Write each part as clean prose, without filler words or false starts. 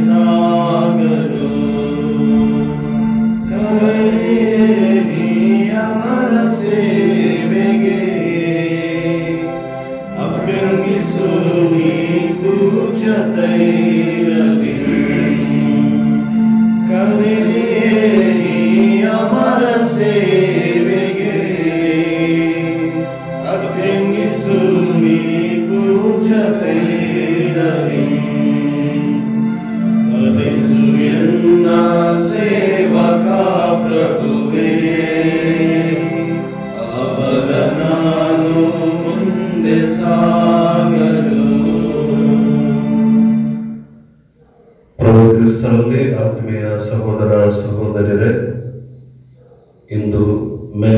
ಸಾಗರು ಕರೆಯಿರಿ ಅಮರ ಸೇವೆಗೆ ಅಭ್ಯಂಗಿಸು ನೀ ಪೂಜ್ಯತೈರಲಿ ಕರೆಯಿರಿ ಅಮರ ಸೇವೆಗೆ ಅಭ್ಯಂಗಿಸು ನೀ ಪೂಜ್ಯತೈರಲಿ ಎನ್ನ ಸೇವಕ ಪ್ರಭುವೇ ಅವರ ನಾನು ಮುಂದೆ ಸಾಗಲು. ಪ್ರಭು ಕ್ರಿಸ್ತರಲ್ಲಿ ಆತ್ಮೀಯ ಸಹೋದರ ಸಹೋದರಿಯರೇ, ಇಂದು ಮೇ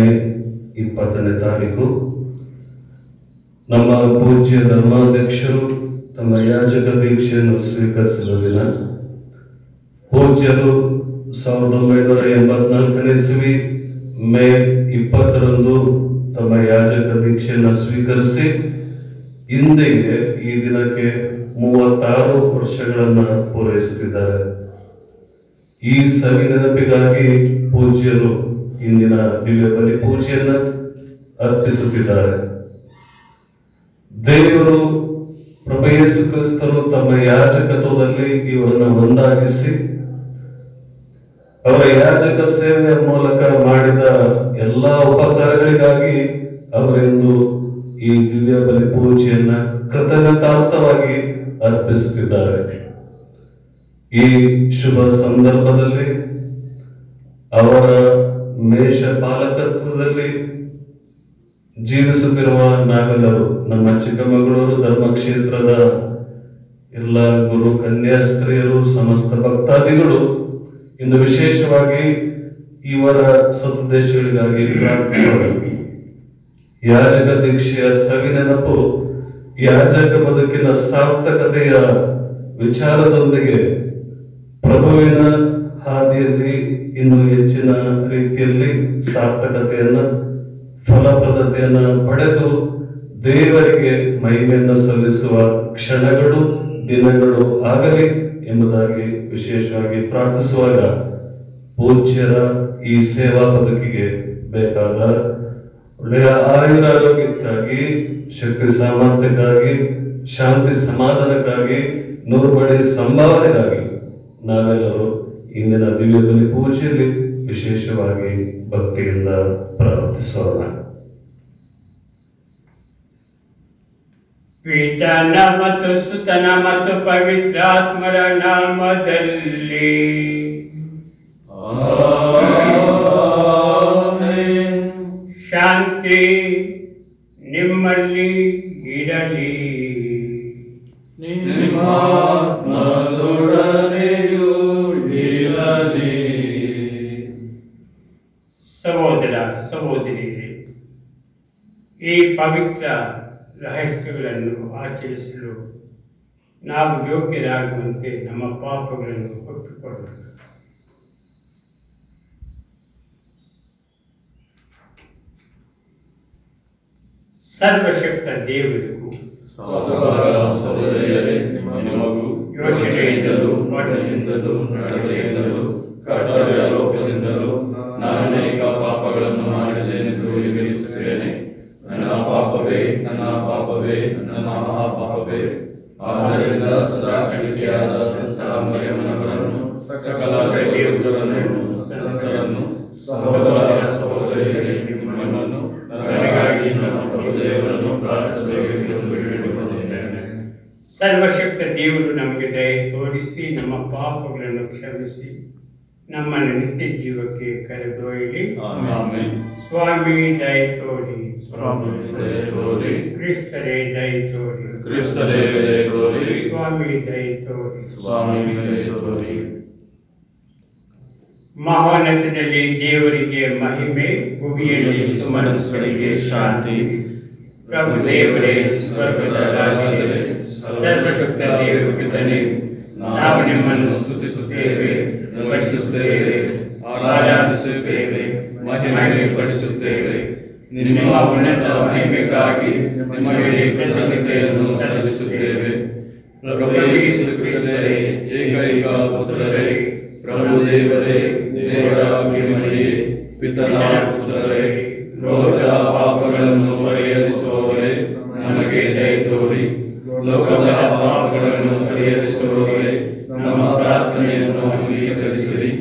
20ನೇ ತಾರೀಕು ನಮ್ಮ ಪೂಜ್ಯ ಧರ್ಮಾಧ್ಯಕ್ಷರು ತಮ್ಮ ಯಾಜಕ ದೀಕ್ಷೆಯನ್ನು ಸ್ವೀಕರಿಸಿದ ದಿನ. ಪೂಜ್ಯರು 1984ನೇ ಇಸವಿ ಮೇ 20ರಂದು ತಮ್ಮ ಯಾಜಕ ದೀಕ್ಷೆಯನ್ನು ಸ್ವೀಕರಿಸಿ ಇಂದಿಗೆ ಈ ದಿನಕ್ಕೆ 36 ವರ್ಷಗಳನ್ನು ಪೂರೈಸುತ್ತಿದ್ದಾರೆ. ಈ ಸವಿ ನೆನಪಿಗಾಗಿ ಪೂಜ್ಯರು ಇಂದಿನ ದಿವ್ಯ ಬಲಿ ಪೂಜೆಯನ್ನು ಅರ್ಪಿಸುತ್ತಿದ್ದಾರೆ. ದೇವರು ಪ್ರಭು ಯೇಸು ಕ್ರಿಸ್ತರು ತಮ್ಮ ಯಾಜಕತ್ವದಲ್ಲಿ ಇವರನ್ನು ಒಂದಾಗಿಸಿ ಅವರ ಯಾಜಕ ಸೇವೆಯ ಮೂಲಕ ಮಾಡಿದ ಎಲ್ಲ ಉಪಕಾರಗಳಿಗಾಗಿ ಅವರೆಂದು ಈ ದಿವ್ಯ ಬಲಿ ಪೂಜೆಯನ್ನ ಕೃತಜ್ಞತಾರ್ಥವಾಗಿ ಅರ್ಪಿಸುತ್ತಿದ್ದಾರೆ. ಈ ಶುಭ ಸಂದರ್ಭದಲ್ಲಿ ಅವರ ಮೇಷ ಪಾಲಕತ್ವದಲ್ಲಿ ಜೀವಿಸುತ್ತಿರುವ ನಾವೆಲ್ಲರೂ ನಮ್ಮ ಚಿಕ್ಕಮಗಳೂರು ಧರ್ಮಕ್ಷೇತ್ರದ ಎಲ್ಲ ಗುರು ಕನ್ಯಾ ಸ್ತ್ರೀಯರು ಸಮಸ್ತ ಭಕ್ತಾದಿಗಳು ಇಂದು ವಿಶೇಷವಾಗಿ ಇವರ ಸದುದ್ದೇಶಗಳಿಗಾಗಿ ಪ್ರಾರ್ಥಿಸೋಣ. ಯಾಜಕ ದೀಕ್ಷೆಯ ಸವಿ ನೆನಪು ಯಾಜಕ ಬದುಕಿನ ಸಾರ್ಥಕತೆಯ ವಿಚಾರದೊಂದಿಗೆ ಪ್ರಭುವಿನ ಹಾದಿಯಲ್ಲಿ ಇನ್ನೂ ಹೆಚ್ಚಿನ ರೀತಿಯಲ್ಲಿ ಸಾರ್ಥಕತೆಯನ್ನ ಫಲಪ್ರದತೆಯನ್ನ ಪಡೆದು ದೇವರಿಗೆ ಮಹಿಮೆಯನ್ನು ಸಲ್ಲಿಸುವ ಕ್ಷಣಗಳು ದಿನಗಳು ಆಗಲಿ ಎಂಬುದಾಗಿ ವಿಶೇಷವಾಗಿ ಪ್ರಾರ್ಥಿಸುವಾಗ ಪೂಜ್ಯರ ಈ ಸೇವಾ ಬದುಕಿಗೆ ಬೇಕಾದ ಒಳ್ಳೆಯ ಆಯುರಾರೋಗ್ಯಕ್ಕಾಗಿ, ಶಕ್ತಿ ಸಾಮರ್ಥ್ಯಕ್ಕಾಗಿ, ಶಾಂತಿ ಸಮಾಧಾನಕ್ಕಾಗಿ, ನೂರ್ಬಡಿ ಸಂಭಾವನೆಗಾಗಿ ನಾವೆಲ್ಲರೂ ಇಂದಿನ ದಿವ್ಯ ಬಲಿ ಪೂಜೆಯಲ್ಲಿ ವಿಶೇಷವಾಗಿ ಭಕ್ತಿಯಿಂದ ಪ್ರಾರ್ಥಿಸೋಣ. ಪಿತನ ಮತ್ತು ಸುತನ ಮತ್ತು ಪವಿತ್ರಾತ್ಮರ ನಾಮದಲ್ಲಿ ಶಾಂತಿ ನಿಮ್ಮಲ್ಲಿ ಇರಲಿ. ಸಹೋದರ ಸಹೋದರಿಯರೇ, ಈ ಪವಿತ್ರ ರಹಸ್ಯಗಳನ್ನು ಆಚರಿಸಲು ನಾವು ಯೋಗ್ಯರಾಗುವಂತೆ ನಮ್ಮ ಪಾಪಗಳನ್ನು ಒಪ್ಪಿಕೊಳ್ಳೋಣ. ಸರ್ವಶಕ್ತ ದೇವರಿಗೂ ಯೋಚನೆಯಿಂದಲೂ ವರ್ಣನೆಯಿಂದಲೂ ನಡತೆಯಿಂದಲೂ ಕರ್ತವ್ಯ ಲೋಪದಿಂದಲೂ ನಾನು ಅನೇಕ ಪಾಪಗಳನ್ನು ಮಾಡಿದ್ದೇನೆಂದು ವಿವೇಚಿಸುತ್ತೇನೆ. ನನ್ನ ಪಾಪವೇ ನನ್ನ ಪಾಪವೇ ನನ್ನ ಮಹಾಪಾಪವೇ. ಆದ್ದರಿಂದ ಸದಾ ಕಣಿಕೆಯಾದ ಸಂತ ಮರಿಯಮ್ಮನವರನ್ನು, ಸಕಲ ದೇವರನ್ನು, ಸಂತರನ್ನು, ಸಹೋದರ ಸಹೋದರಿಯರೇ, ನಿಮ್ಮನ್ನು ನನಗಾಗಿ ನಮ್ಮ ಪ್ರಭು ದೇವರನ್ನು ಪ್ರಾರ್ಥಿಸಬೇಕೆಂದು ಬೇಡಿಕೊಳ್ಳುತ್ತೇನೆ. ಸರ್ವಶಕ್ತ ದೇವರು ನಮಗೆ ದಯೆ ತೋರಿಸಿ ನಮ್ಮ ಪಾಪಗಳನ್ನು ಕ್ಷಮಿಸಿ ನಮ್ಮನ್ನು ನಿತ್ಯ ಜೀವಕ್ಕೆ ಕರೆದೊಯ್ಯಲಿ. ಸ್ವಾಮಿ ದಯೆ ತೋರಿ, ಕ್ರಿಸ್ತರೇ ದಯೆ ತೋರಿ, ಸ್ವಾಮಿ ದಯೆ ತೋರಿ. ಮಹೋನ್ನತದಲ್ಲಿ ದೇವರಿಗೆ ಮಹಿಮೆ, ಭೂಮಿಯಲ್ಲಿ ಸುಮನಸ್ಸುಗಳಿಗೆ ಶಾಂತಿ. ಪ್ರಭು ದೇವರೇ, ಸ್ವರ್ಗದ ರಾಜ್ಯವೇ, ಸರ್ವಶಕ್ತ ದೇವರು ಪಿತನೇ, ನಾವು ನಿಮ್ಮನ್ನು ಸ್ತುತಿಸುತ್ತೇವೆ, ವಂದಿಸುತ್ತೇವೆ, ಆರಾಧಿಸುತ್ತೇವೆ, ಮಹಿಮೆಪಡಿಸುತ್ತೇವೆ. ನಿಮ್ಮ ಉನ್ನತ ಮಹಿಮೆಗಾಗಿ ನಿಮಗೆ ಕೃತಜ್ಞತೆಯನ್ನು ಸಲ್ಲಿಸುತ್ತೇವೆ. ಪ್ರಭು ಯೇಸು ಕ್ರಿಸ್ತರೇ, ಏಕೈಕ ಪುತ್ರರೇ, ಪ್ರಭುದೇವರೇ, ದೇವರ ಮಹಿಮೆಯೇ, ಪಿತನ ಪುತ್ರರೇ, ಲೋಕದ ಪಾಪಗಳನ್ನು ಪರಿಹರಿಸುವವರೇ, ನಮಗೆ ದಯ ತೋರಿ. ಲೋಕದ ಪಾಪಗಳನ್ನು ಪರಿಹರಿಸುವವರೇ, ನಮ್ಮ ಪ್ರಾರ್ಥನೆಯನ್ನು ಅಂಗೀಕರಿಸಿರಿ.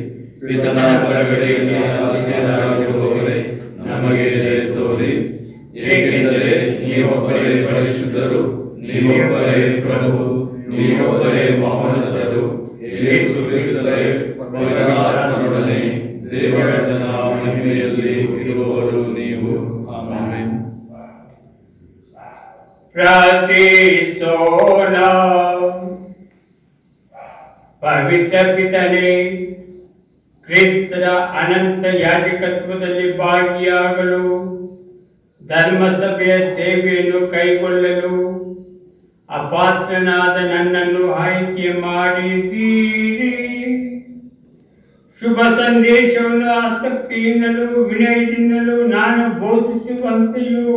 ಪಿತನ ಬಲಗಡೆಯಲ್ಲಿ ಆಸೀನರಾಗಿರುವವರೇ, ನಮಗೆ ದಯ ತೋರಿ. ಏಕೆಂದರೆ ನೀವೊಬ್ಬರೇ ಪರಿಶುದ್ಧರು, ನೀವೊಬ್ಬರೇ ಪ್ರಭು, ನೀವೊಬ್ಬರೇ ಮಹೋನ್ನತರು. ಯೇಸು ಕ್ರಿಸ್ತರೇ, ಪವಿತ್ರಾತ್ಮನೊಡನೆ ದೇವರ ಮಹಿಮೆಯಲ್ಲಿ ಇರುವವರು ನೀವು. ಆಮೆನ್. ಪ್ರಾರ್ಥಿಸೋಣ. ಪವಿತ್ರ ಪಿತನೇ, ಕ್ರಿಸ್ತರ ಅನಂತ ಯಾಜಕತ್ವದಲ್ಲಿ ಭಾಗಿಯಾಗಲು, ಧರ್ಮಸಭೆಯ ಸೇವೆಯನ್ನು ಕೈಗೊಳ್ಳಲು ಅಪಾತ್ರನಾದ ನನ್ನನ್ನು ಆಯ್ಕೆ ಮಾಡಿದ್ದೀರಿ. ಶುಭ ಸಂದೇಶವನ್ನು ಆಸಕ್ತಿಯಿಂದಲೂ ವಿನಯದಿಂದಲೂ ನಾನು ಬೋಧಿಸುವಂತೆಯೂ,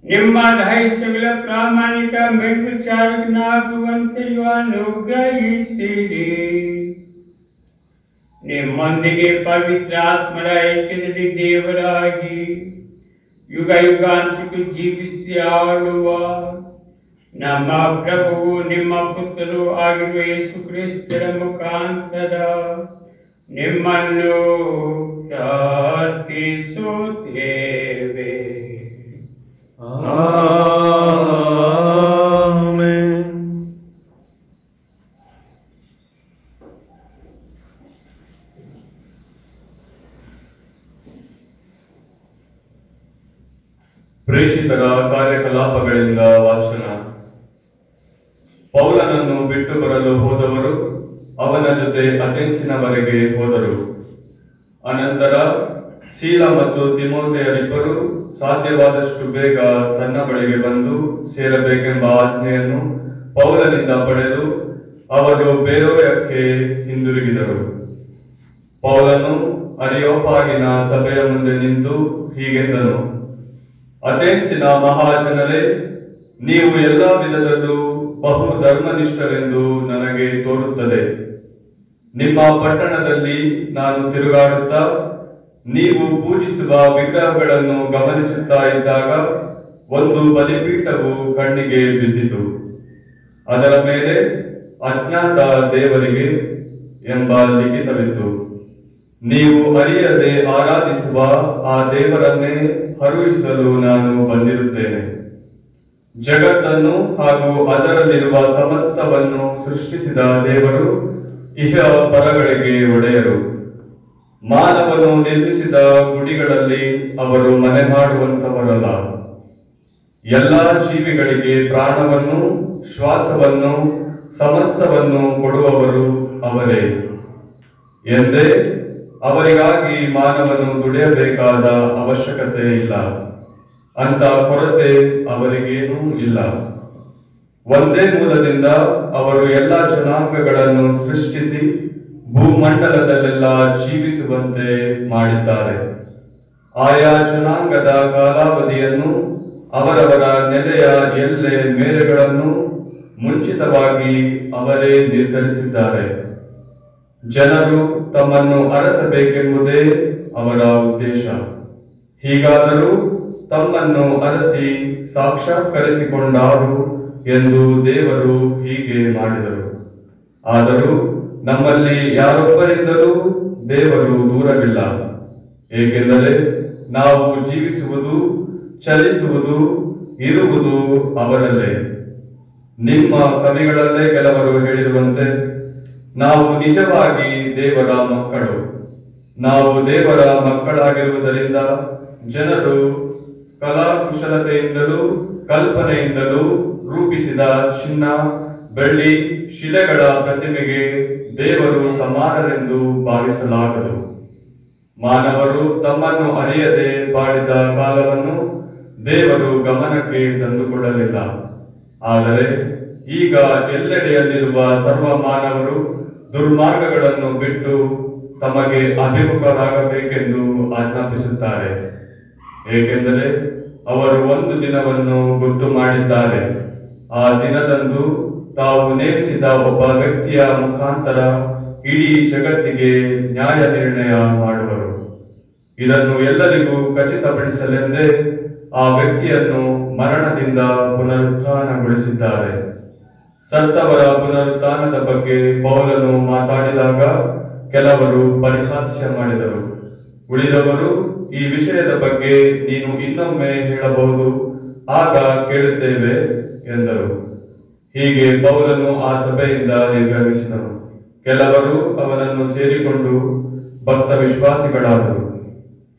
ನಿಮ್ಮ ರಹಸ್ಯಗಳ ಪ್ರಾಮಾಣಿಕ ಮೇಲ್ವಿಚಾರಕನಾಗುವಂತೆಯೂ ಅನುಗ್ರಹಿಸಿರಿ. ನಿಮ್ಮೊಂದಿಗೆ ಪವಿತ್ರಾತ್ಮರ ಐಕ್ಯದಲ್ಲಿ ದೇವರಾಗಿ ಯುಗ ಯುಗಾಂತಕ್ಕೂ ಜೀವಿಸಿ ಆಳುವ ನಮ್ಮ ಪ್ರಭುವು ನಿಮ್ಮ ಪುತ್ರರು ಆಗಿರುವ ಯೇಸು ಕ್ರಿಸ್ತರ ಮುಖಾಂತರ ನಿಮ್ಮನ್ನು ಪ್ರಾರ್ಥಿಸುತ್ತೇವೆ. ಆಮೆನ್. ಪ್ರೇಷಿತರ ಕಾರ್ಯಕಲಾಪಗಳಿಂದ ವಾಚನ. ಪೌಲನನ್ನು ಬಿಟ್ಟು ಬರಲು ಹೋದವರು ಅವನ ಜೊತೆ ಅಥೆನ್ಸಿನವರೆಗೆ ಹೋದರು. ಅನಂತರ ಸೀಲ ಮತ್ತು ತಿಮೋಥೆಯರಿಬ್ಬರು ಸಾಧ್ಯವಾದಷ್ಟು ಬೇಗ ತನ್ನ ಬಳಿಗೆ ಬಂದು ಸೇರಬೇಕೆಂಬ ಆಜ್ಞೆಯನ್ನು ಪೌಲನಿಂದ ಪಡೆದು ಅವರು ಬೇರೋಯಕ್ಕೆ ಹಿಂದಿರುಗಿದರು. ಪೌಲನು ಅರಿಯೋಪಾಗಿನ ಸಭೆಯ ಮುಂದೆ ನಿಂತು ಹೀಗೆಂದನು: ಅಥೆನ್ಸಿನ ಮಹಾಜನರೇ, ನೀವು ಎಲ್ಲ ವಿಧದಲ್ಲೂ ಬಹು ಧರ್ಮನಿಷ್ಠರೆಂದು ನನಗೆ ತೋರುತ್ತದೆ. ನಿಮ್ಮ ಪಟ್ಟಣದಲ್ಲಿ ನಾನು ತಿರುಗಾಡುತ್ತಾ ನೀವು ಪೂಜಿಸುವ ವಿಗ್ರಹಗಳನ್ನು ಗಮನಿಸುತ್ತಾ ಇದ್ದಾಗ ಒಂದು ಬಲಿಪೀಠವು ಕಣ್ಣಿಗೆ ಬಿದ್ದಿತು. ಅದರ ಮೇಲೆ ಅಜ್ಞಾತ ದೇವರಿಗೆ ಎಂಬ ಲಿಖಿತವಿತ್ತು. ನೀವು ಅರಿಯದೆ ಆರಾಧಿಸುವ ಆ ದೇವರನ್ನೇ ಹರುಯಿಸಲು ನಾನು ಬಂದಿರುತ್ತೇನೆ. ಜಗತ್ತನ್ನು ಹಾಗೂ ಅದರಲ್ಲಿರುವ ಸಮಸ್ತವನ್ನು ಸೃಷ್ಟಿಸಿದ ದೇವರು ಇಹ ಪರಗಳಿಗೆ ಒಡೆಯರು. ಮಾನವನು ನಿರ್ಮಿಸಿದ ಗುಡಿಗಳಲ್ಲಿ ಅವರು ಮನೆ ಮಾಡುವಂತವರಲ್ಲ. ಎಲ್ಲ ಜೀವಿಗಳಿಗೆ ಪ್ರಾಣವನ್ನು, ಶ್ವಾಸವನ್ನು, ಸಮಸ್ತವನ್ನು ಕೊಡುವವರು ಅವರೇ ಎಂದೇ ಅವರಿಗಾಗಿ ಮಾನವನು ದುಡಿಯಬೇಕಾದ ಅವಶ್ಯಕತೆ ಇಲ್ಲ. ಅಂತ ಕೊರತೆ ಅವರಿಗೇನೂ ಇಲ್ಲ. ಒಂದೇ ಮೂಲದಿಂದ ಅವರು ಎಲ್ಲ ಜನಾಂಗಗಳನ್ನು ಸೃಷ್ಟಿಸಿ ಭೂಮಂಡಲದಲ್ಲೆಲ್ಲ ಜೀವಿಸುವಂತೆ ಮಾಡಿದ್ದಾರೆ. ಆಯಾ ಜನಾಂಗದ ಕಾಲಾವಧಿಯನ್ನು, ಅವರವರ ನೆಲೆಯ ಎಲ್ಲೆ ಮೇರೆಗಳನ್ನು ಮುಂಚಿತವಾಗಿ ಅವರೇ ನಿರ್ಧರಿಸಿದ್ದಾರೆ. ಜನರು ತಮ್ಮನ್ನು ಅರಸಬೇಕೆಂಬುದೇ ಅವರ ಉದ್ದೇಶ. ಹೀಗಾದರೂ ತಮ್ಮನ್ನು ಅರಸಿ ಸಾಕ್ಷಾತ್ಕರಿಸಿಕೊಂಡಾರು ಎಂದು ದೇವರು ಹೀಗೆ ಮಾಡಿದರು. ಆದರೂ ನಮ್ಮಲ್ಲಿ ಯಾರೊಬ್ಬರಿಂದಲೂ ದೇವರು ದೂರವಿಲ್ಲ. ಏಕೆಂದರೆ ನಾವು ಜೀವಿಸುವುದು, ಚಲಿಸುವುದು, ಇರುವುದು ಅವರಲ್ಲೇ. ನಿಮ್ಮ ಕವಿಗಳಲ್ಲೇ ಕೆಲವರು ಹೇಳಿರುವಂತೆ, ನಾವು ನಿಜವಾಗಿ ದೇವರ ಮಕ್ಕಳು. ನಾವು ದೇವರ ಮಕ್ಕಳಾಗಿರುವುದರಿಂದ ಜನರು ಕಲಾಕುಶಲತೆಯಿಂದಲೂ ಕಲ್ಪನೆಯಿಂದಲೂ ರೂಪಿಸಿದ ಚಿನ್ನ, ಬೆಳ್ಳಿ, ಶಿಲೆಗಳ ಪ್ರತಿಮೆಗೆ ದೇವರು ಸಮಾನರೆಂದು ಭಾವಿಸಲಾಗದು. ಮಾನವರು ತಮ್ಮನ್ನು ಅರಿಯದೆ ಬಾಳಿದ ಕಾಲವನ್ನು ದೇವರು ಗಮನಕ್ಕೆ ತಂದುಕೊಳ್ಳಲಿಲ್ಲ. ಆದರೆ ಈಗ ಎಲ್ಲೆಡೆಯಲ್ಲಿರುವ ಸರ್ವ ಮಾನವರು ದುರ್ಮಾರ್ಗಗಳನ್ನು ಬಿಟ್ಟು ತಮಗೆ ಅಭಿಮುಖರಾಗಬೇಕೆಂದು ಆಜ್ಞಾಪಿಸುತ್ತಾರೆ. ಏಕೆಂದರೆ ಅವರು ಒಂದು ದಿನವನ್ನು ಗೊತ್ತು ಮಾಡಿದ್ದಾರೆ. ಆ ದಿನದಂದು ತಾವು ನೇಮಿಸಿದ ಒಬ್ಬ ವ್ಯಕ್ತಿಯ ಮುಖಾಂತರ ಇಡೀ ಜಗತ್ತಿಗೆ ನ್ಯಾಯ ನಿರ್ಣಯ ಮಾಡುವರು. ಇದನ್ನು ಎಲ್ಲರಿಗೂ ಖಚಿತಪಡಿಸಲೆಂದೇ ಆ ವ್ಯಕ್ತಿಯನ್ನು ಮರಣದಿಂದ ಪುನರುತ್ಥಾನಗೊಳಿಸಿದ್ದಾರೆ. ಸತ್ತವರ ಪುನರುತ್ಥಾನದ ಬಗ್ಗೆ ಪೌಲನು ಮಾತಾಡಿದಾಗ ಕೆಲವರು ಪರಿಹಾಸ್ಯ ಮಾಡಿದರು. ಉಳಿದವರು, ಈ ವಿಷಯದ ಬಗ್ಗೆ ನೀನು ಇನ್ನೊಮ್ಮೆ ಹೇಳಬಹುದು, ಆಗ ಕೇಳುತ್ತೇವೆ ಎಂದರು. ಹೀಗೆ ಪೌಲನು ಆ ಸಭೆಯಿಂದ ನಿರ್ಗಮಿಸಿದನು. ಕೆಲವರು ಅವನನ್ನು ಸೇರಿಕೊಂಡು ಭಕ್ತ ವಿಶ್ವಾಸಿಗಳಾದರು.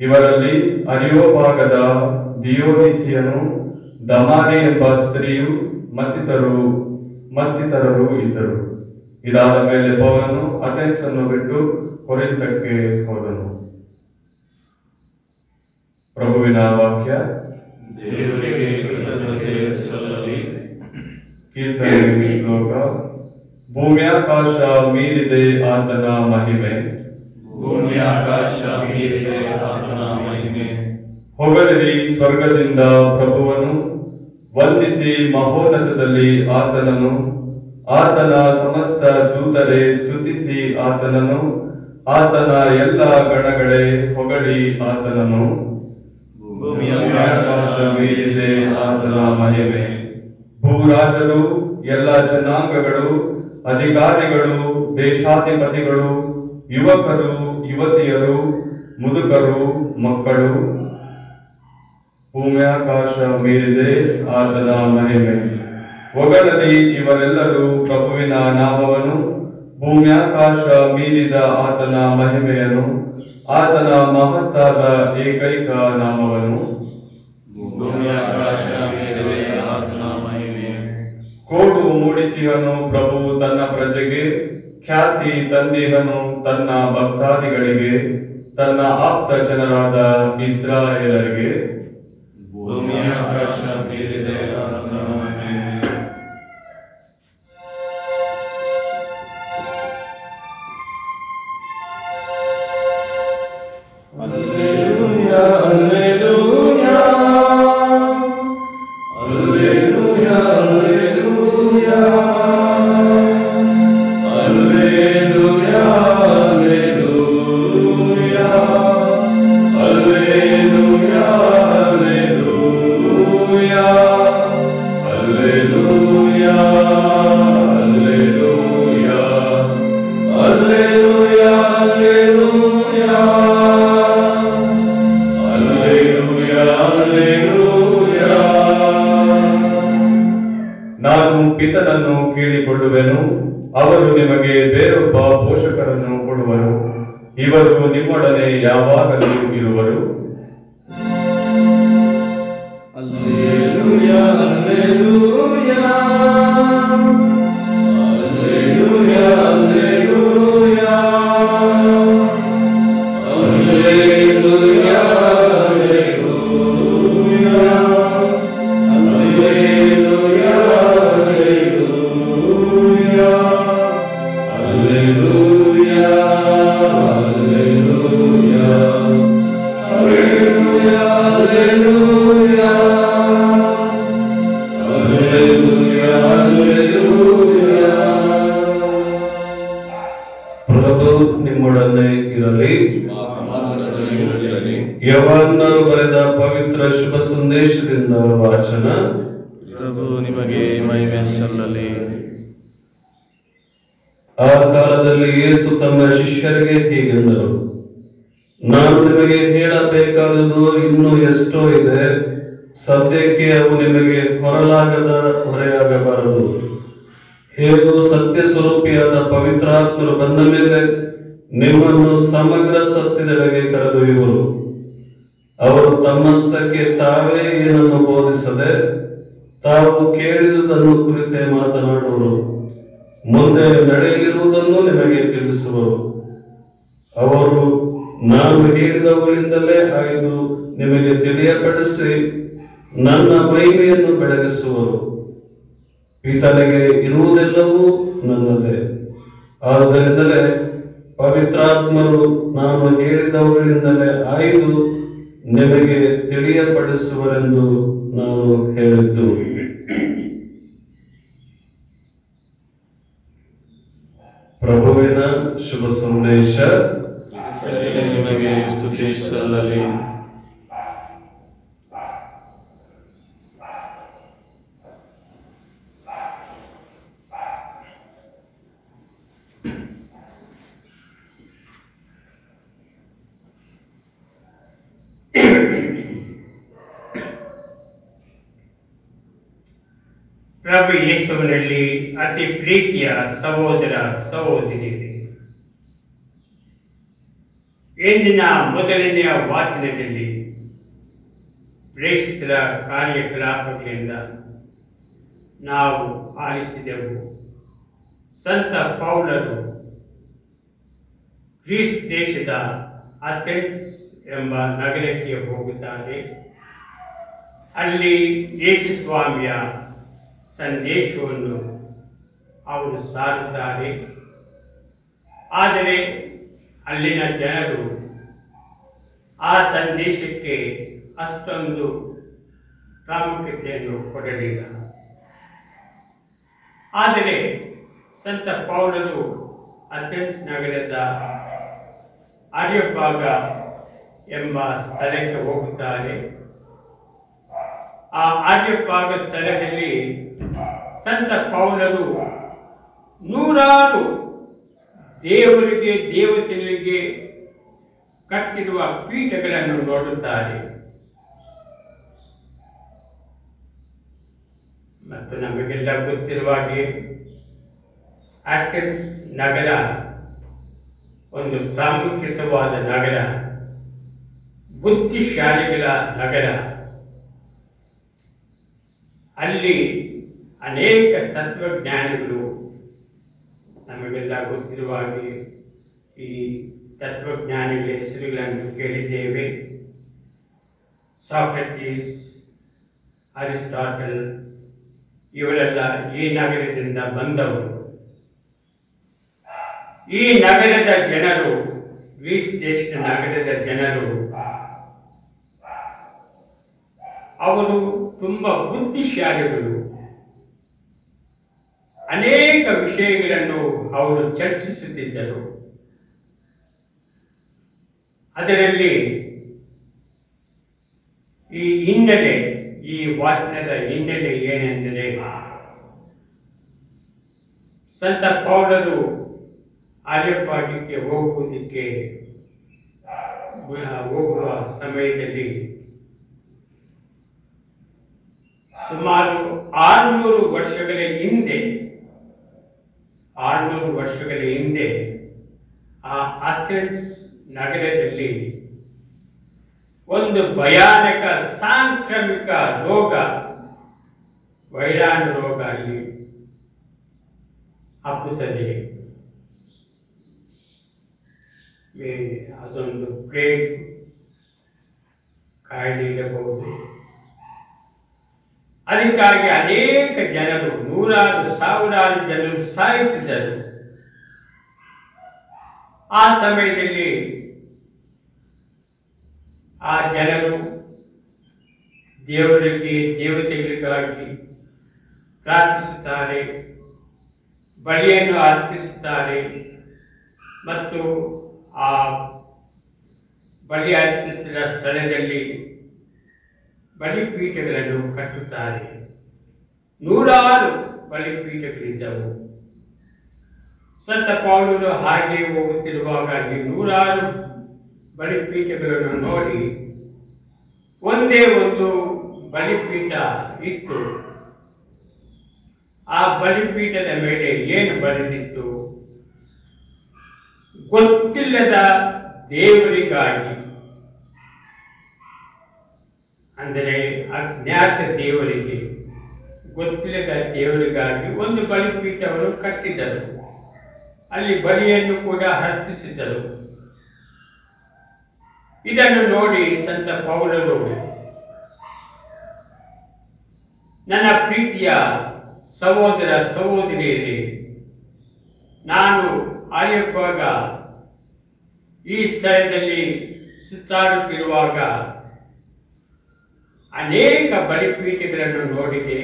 ಇವರಲ್ಲಿ ಅರಿಯೋಪಾಗದ ದಿಯೋನಿಸಿಯನು, ದಮಾರಿ ಎಂಬ ಸ್ತ್ರೀಯು ಮತ್ತಿತರರು ಇದ್ದರು. ಇದಾದ ಮೇಲೆ ಪೌಲನು ಅಥೆನ್ಸ್ ಅನ್ನು ಬಿಟ್ಟು ಕೊರಿಂಥಕ್ಕೆ ಹೋದನು. ಪ್ರಭುವಿನ ವಾಕ್ಯ. ದೇವರಿಗೆ ಕೃತಜ್ಞತೆ ಸಲ್ಲಲಿ. ಕೀರ್ತನೆ ಶ್ಲೋಕ. ಭೂಮ್ಯಾಕಾಶ ಮೀರಿದೆ ಆತನ ಮಹಿಮೆ, ಭೂಮ್ಯಾಕಾಶ ಮೀರಿದೆ ಆತನ ಮಹಿಮೆ. ಹೊಗಳಿರಿ ಸ್ವರ್ಗದಿಂದ ಪ್ರಭುವನು, ವಂದಿಸಿ ಮಹೋನ್ನತದಲ್ಲಿ ಆತನನ್ನು. ಆತನ ಸಮಸ್ತ ದೂತರೇ ಸ್ತುತಿಸಿ ಆತನನ್ನು, ಆತನ ಎಲ್ಲ ಗಣಗಳೇ ಹೊಗಳಿ ಆತನನ್ನು. ಭೂಮ್ಯಾಕಾಶ ಮೀರಿದೆ ಆತನ ಮಹಿಮೆ. ಭೂರಾಜರು, ಎಲ್ಲ ಜನಾಂಗಗಳು, ಅಧಿಕಾರಿಗಳು, ದೇಶಾಧಿಪತಿಗಳು, ಯುವಕರು, ಯುವತಿಯರು, ಮುದುಕರು, ಮಕ್ಕಳು. ಭೂಮ್ಯಾಕಾಶ ಮೀರಿದೆ ಆತನ ಮಹಿಮೆ. ಹೊಗಳಲಿ ಇವರೆಲ್ಲರೂ ಪ್ರಭುವಿನ ನಾಮವನ್ನು, ಭೂಮ್ಯಾಕಾಶ ಮೀರಿದ ಆತನ ಮಹಿಮೆಯನ್ನು, ಆತನ ಮಹತ್ತಾದ ಏಕೈಕ ನಾಮವನ್ನು. ಭೂಮ್ಯಾಕಾಶ ಮೀರಿದೆ ಆತನ ಮಹಿಮೆ. ಕೋಡು ಮೂಡಿಸಿಹನು ಪ್ರಭು ತನ್ನ ಪ್ರಜೆಗೆ, ಖ್ಯಾತಿ ತಂದಿಹನು ತನ್ನ ಭಕ್ತಾದಿಗಳಿಗೆ, ತನ್ನ ಆಪ್ತ ಜನರಾದ ಇಸ್ರಾಯೇಲರಿಗೆ. ಭೂಮ್ಯಾಕಾಶ ಮೀರಿದೆ ಆತನ ಮಹಿಮೆ. Alleluia, alleluia, alleluia, alleluia, alleluia, alleluia, alleluia, alleluia, alleluia, alleluia, alleluia. ನಾನು ಪಿತನನ್ನು ಕೇಳಿಕೊಳ್ಳುವೆನು, ಅವರು ನಿಮಗೆ ಬೇರೊಬ್ಬ ಪೋಷಕರನ್ನು ಕೊಡುವರು, ಇವರು ನಿಮ್ಮೊಡನೆ ಯಾವಾಗಲೂ ಇರುವರು. Alleluia, alleluia, alleluia, alleluia, alleluia, ಪ್ರಭು ನಿಮ್ಮೊಡನೆ ಇರಲಿ. ಯವನ್ನರು ಬರೆದ ಪವಿತ್ರ ಶುಭ ಸಂದೇಶದಿಂದ ವಾಚನ. ಪ್ರಭು ನಿಮಗೆ ಮಹಿಮೆ ಸಲ್ಲಲಿ. ಆ ಕಾಲದಲ್ಲಿ ಯೇಸು ತಮ್ಮ ಶಿಷ್ಯರಿಗೆ ಹೀಗೆಂದರು, ನಾನು ನಿಮಗೆ ಹೇಳಬೇಕಾದುದು ಇನ್ನೂ ಎಷ್ಟೋ ಇದೆ, ಸದ್ಯಕ್ಕೆ ಅವು ನಿಮಗೆ ಹೊರಲಾಗದ ಹೊರೆಯಾಗಬಾರದು. ಹೇಗೂ ಸತ್ಯ ಸ್ವರೂಪಿಯಾದ ಪವಿತ್ರಾತ್ಮರು ಬಂದ ಮೇಲೆ ನಿಮ್ಮನ್ನು ಸಮಗ್ರ ಸತ್ಯದೆಡೆಗೆ ಕರೆದೊಯ್ಯುವರು. ಅವರು ತಮ್ಮಷ್ಟಕ್ಕೆ ತಾವೇ ಏನನ್ನು ಬೋಧಿಸದೆ ತಾವು ಕೇಳಿದುದನ್ನು ಕುರಿತೇ ಮಾತನಾಡುವರು. ಮುಂದೆ ನಡೆಯಲಿರುವುದನ್ನು ನಿಮಗೆ ತಿಳಿಸುವರು. ಅವರು ನಾನು ಹೇಳಿದವರಿಂದಲೇ ಆಯ್ದು ನಿಮಗೆ ತಿಳಿಯಪಡಿಸಿ ನನ್ನ ಮಹಿಮೆಯನ್ನು ಬೆಳಗಿಸುವರು. ಪಿತನಿಗೆ ಇರುವುದೆಲ್ಲವೂ ನನ್ನದೇ. ಆದ್ದರಿಂದಲೇ ಪವಿತ್ರಾತ್ಮರು ನಾನು ಹೇಳಿದವರಿಂದಲೇ ಆಯ್ದು ನಿಮಗೆ ತಿಳಿಯಪಡಿಸುವರೆಂದು ನಾನು ಹೇಳಿದ್ದು. ಪ್ರಭುವಿನ ಶುಭ ಸಂದೇಶ. ನಿಮಗೆ ಸ್ತುತಿ ಸಲ್ಲಲಿ. ಪ್ರಭು ಯೇಸುವಿನಲ್ಲಿ ಅತಿ ಪ್ರೀತಿಯ ಸಹೋದರ ಸಹೋದರಿಯರೇ, ಇಂದಿನ ಮೊದಲನೆಯ ವಾಚನದಲ್ಲಿ ಪ್ರೇಷಿತರ ಕಾರ್ಯಕಲಾಪಗಳಿಂದ ನಾವು ಆಲಿಸಿದೆವು. ಸಂತ ಪೌಲರು ಗ್ರೀಸ್ ದೇಶದ ಅಥೆನ್ಸ್ ಎಂಬ ನಗರಕ್ಕೆ ಹೋಗುತ್ತಾರೆ. ಅಲ್ಲಿ ಯೇಸು ಸ್ವಾಮಿಯ ಸಂದೇಶವನ್ನು ಅವರು ಸಾರುತ್ತಾರೆ. ಆದರೆ ಅಲ್ಲಿನ ಜನರು ಆ ಸಂದೇಶಕ್ಕೆ ಅಷ್ಟೊಂದು ಪ್ರಾಮುಖ್ಯತೆಯನ್ನು ಕೊಡಲಿಲ್ಲ. ಆದರೆ ಸಂತ ಪೌಲರು ಅಥೆನ್ಸ್ ನಗರದ ಅರಿಯೋಪಾಗ ಎಂಬ ಸ್ಥಳಕ್ಕೆ ಹೋಗುತ್ತಾರೆ. ಆ ಅರಿಯೋಪಾಗ ಸ್ಥಳದಲ್ಲಿ ಸಂತ ಪೌಲರು ನೂರಾರು ದೇವರಿಗೆ ದೇವತೆಗಳಿಗೆ ಕಟ್ಟಿರುವ ಪೀಠಗಳನ್ನು ನೋಡುತ್ತಾರೆ. ಮತ್ತು ನಮಗೆಲ್ಲ ಗೊತ್ತಿರುವ ಹಾಗೆ ಅಥೆನ್ಸ್ ನಗರ ಒಂದು ಪ್ರಾಮುಖ್ಯವಾದ ನಗರ, ಬುದ್ಧಿಶಾಲಿಗಳ ನಗರ. ಅಲ್ಲಿ ಅನೇಕ ತತ್ವಜ್ಞಾನಿಗಳು, ನಮಗೆಲ್ಲ ಗೊತ್ತಿರುವ ಹಾಗೆ ಈ ತತ್ವಜ್ಞಾನಿಗಳ ಹೆಸರುಗಳನ್ನು ಕೇಳಿದ್ದೇವೆ. ಸಾಕ್ರಟೀಸ್, ಅರಿಸ್ಟಾಟಲ್ ಇವರೆಲ್ಲ ಈ ನಗರದಿಂದ ಬಂದವರು. ಈ ನಗರದ ಜನರು, ಗ್ರೀಸ್ ದೇಶದ ನಗರದ ಜನರು, ಅವರು ತುಂಬ ಬುದ್ಧಿಶಾಲಿಗಳು. ಅನೇಕ ವಿಷಯಗಳನ್ನು ಅವರು ಚರ್ಚಿಸುತ್ತಿದ್ದರು. ಅದರಲ್ಲಿ ಈ ಹಿನ್ನೆಲೆ, ಈ ವಾಚನದ ಹಿನ್ನೆಲೆ ಏನೆಂದರೆ, ಸಂತ ಪೌಲರು ಅರಿಯೋಪಾಗಕ್ಕೆ ಹೋಗುವ ಸಮಯದಲ್ಲಿ ಸುಮಾರು 600 ವರ್ಷಗಳ ಹಿಂದೆ ಆ ಅಥೆನ್ಸ್ ನಗರದಲ್ಲಿ ಒಂದು ಭಯಾನಕ ಸಾಂಕ್ರಾಮಿಕ ರೋಗ, ವೈರಾಣು ರೋಗ ಅಲ್ಲಿ ಹಬ್ಬುತ್ತದೆ. ಅದೊಂದು ಪ್ಲೇಗ್ ಕಾಯಿಲೆ ಇರಬಹುದು. ಅದಕ್ಕಾಗಿ ಅನೇಕ ಜನರು, ನೂರಾರು ಸಾವಿರಾರು ಜನರು ಸಾಯುತ್ತಿದ್ದರು. ಆ ಸಮಯದಲ್ಲಿ ಆ ಜನರು ದೇವತೆಗಳಿಗಾಗಿ ಪ್ರಾರ್ಥಿಸುತ್ತಾರೆ, ಬಲಿಯನ್ನು ಅರ್ಪಿಸುತ್ತಾರೆ ಮತ್ತು ಆ ಬಲಿ ಅರ್ಪಿಸಿದ ಸ್ಥಳದಲ್ಲಿ ಬಲಿಪೀಠಗಳನ್ನು ಕಟ್ಟುತ್ತಾರೆ. ನೂರಾರು ಬಲಿಪೀಠಗಳಿದ್ದವು. ಸಂತ ಪೌಲರು ಹಾಗೆ ಹೋಗುತ್ತಿರುವಾಗ ಈ ನೂರಾರು ಬಲಿಪೀಠಗಳನ್ನು ನೋಡಿ ಒಂದೇ ಒಂದು ಬಲಿಪೀಠ ಇತ್ತು. ಆ ಬಲಿಪೀಠದ ಮೇಲೆ ಏನು ಬರೆದಿತ್ತು? ಗೊತ್ತಿಲ್ಲದ ದೇವರಿಗಾಗಿ, ಅಂದರೆ ಅಜ್ಞಾತ ದೇವರಿಗೆ, ಗೊತ್ತಿಲ್ಲದ ದೇವರಿಗಾಗಿ ಒಂದು ಬಲಿಪೀಠವನ್ನು ಕಟ್ಟಿದರು. ಅಲ್ಲಿ ಬಲಿಯನ್ನು ಕೂಡ ಅರ್ಪಿಸಿದರು. ಇದನ್ನು ನೋಡಿ ಸಂತ ಪೌಲರು, ನನ್ನ ಪ್ರೀತಿಯ ಸಹೋದರ ಸಹೋದರಿಯರೇ, ನಾನು ಅರಿಯೋಪಾಗ ಈ ಸ್ಥಳದಲ್ಲಿ ಸುತ್ತಾಡುತ್ತಿರುವಾಗ ಅನೇಕ ಬಲಿಪೀಠಗಳನ್ನು ನೋಡಿದೆ.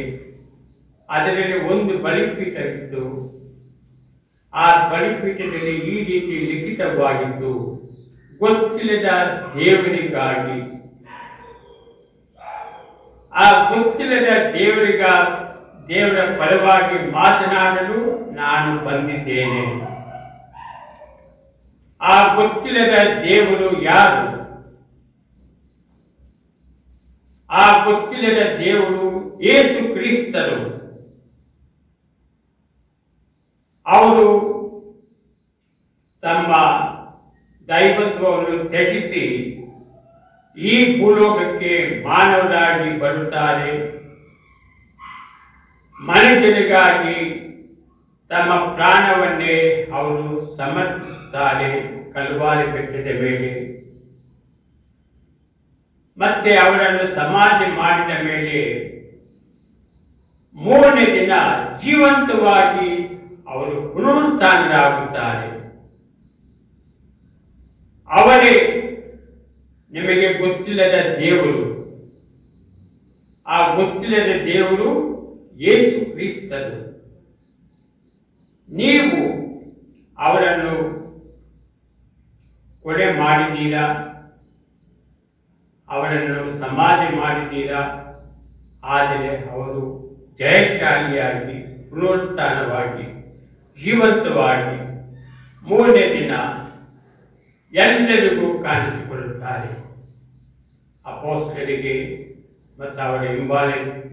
ಅದರಲ್ಲಿ ಒಂದು ಬಲಿಪೀಠವಿತ್ತು. ಆ ಬಲಿಪೀಠದಲ್ಲಿ ಈ ರೀತಿ ಲಿಖಿತವಾಗಿದ್ದು, ಗೊತ್ತಿಲ್ಲದ ದೇವರಿಗಾಗಿ, ಆ ಗೊತ್ತಿಲ್ಲದ ದೇವರ ಪರವಾಗಿ ಮಾತನಾಡಲು ನಾನು ಬಂದಿದ್ದೇನೆ. ಆ ಗೊತ್ತಿಲ್ಲದ ದೇವರು ಯಾರು? ಆ ಗೊತ್ತಿಲ್ಲದ ದೇವರು ಯೇಸು ಕ್ರಿಸ್ತರು. ಅವರು ತಮ್ಮ ದೈವತ್ವವನ್ನು ತ್ಯಜಿಸಿ ಈ ಭೂಲೋಕಕ್ಕೆ ಮಾನವರಾಗಿ ಬರುತ್ತಾರೆ. ಮನುಷ್ಯರಿಗಾಗಿ ತಮ್ಮ ಪ್ರಾಣವನ್ನೇ ಅವರು ಸಮರ್ಪಿಸುತ್ತಾರೆ ಕಲ್ವಾರಿ ಬೆಟ್ಟದ ಮೇಲೆ. ಮತ್ತೆ ಅವರನ್ನು ಸಮಾಧಿ ಮಾಡಿದ ಮೇಲೆ ಮೂರನೇ ದಿನ ಜೀವಂತವಾಗಿ ಅವರು ಪುನರುತ್ಥಾನರಾಗುತ್ತಾರೆ. ಅವರೇ ನಿಮಗೆ ಗೊತ್ತಿಲ್ಲದ ದೇವರು. ಆ ಗೊತ್ತಿಲ್ಲದ ದೇವರು ಯೇಸು ಕ್ರಿಸ್ತರು. ನೀವು ಅವರನ್ನು ಕೊಲೆ ಮಾಡಿದ್ದೀರಾ, ಅವರನ್ನು ಸಮಾಧಿ ಮಾಡಿದ್ದೀರಾ. ಆದರೆ ಅವರು ಜಯಶಾಲಿಯಾಗಿ ಪುನರುತ್ಥಾನವಾಗಿ ಜೀವಂತವಾಗಿ ಮೂರನೇ ದಿನ ಎಲ್ಲರಿಗೂ ಕಾಣಿಸಿಕೊಳ್ಳುತ್ತಾರೆ. ಅಪೊಸ್ತಲರಿಗೆ ಮತ್ತು ಅವರ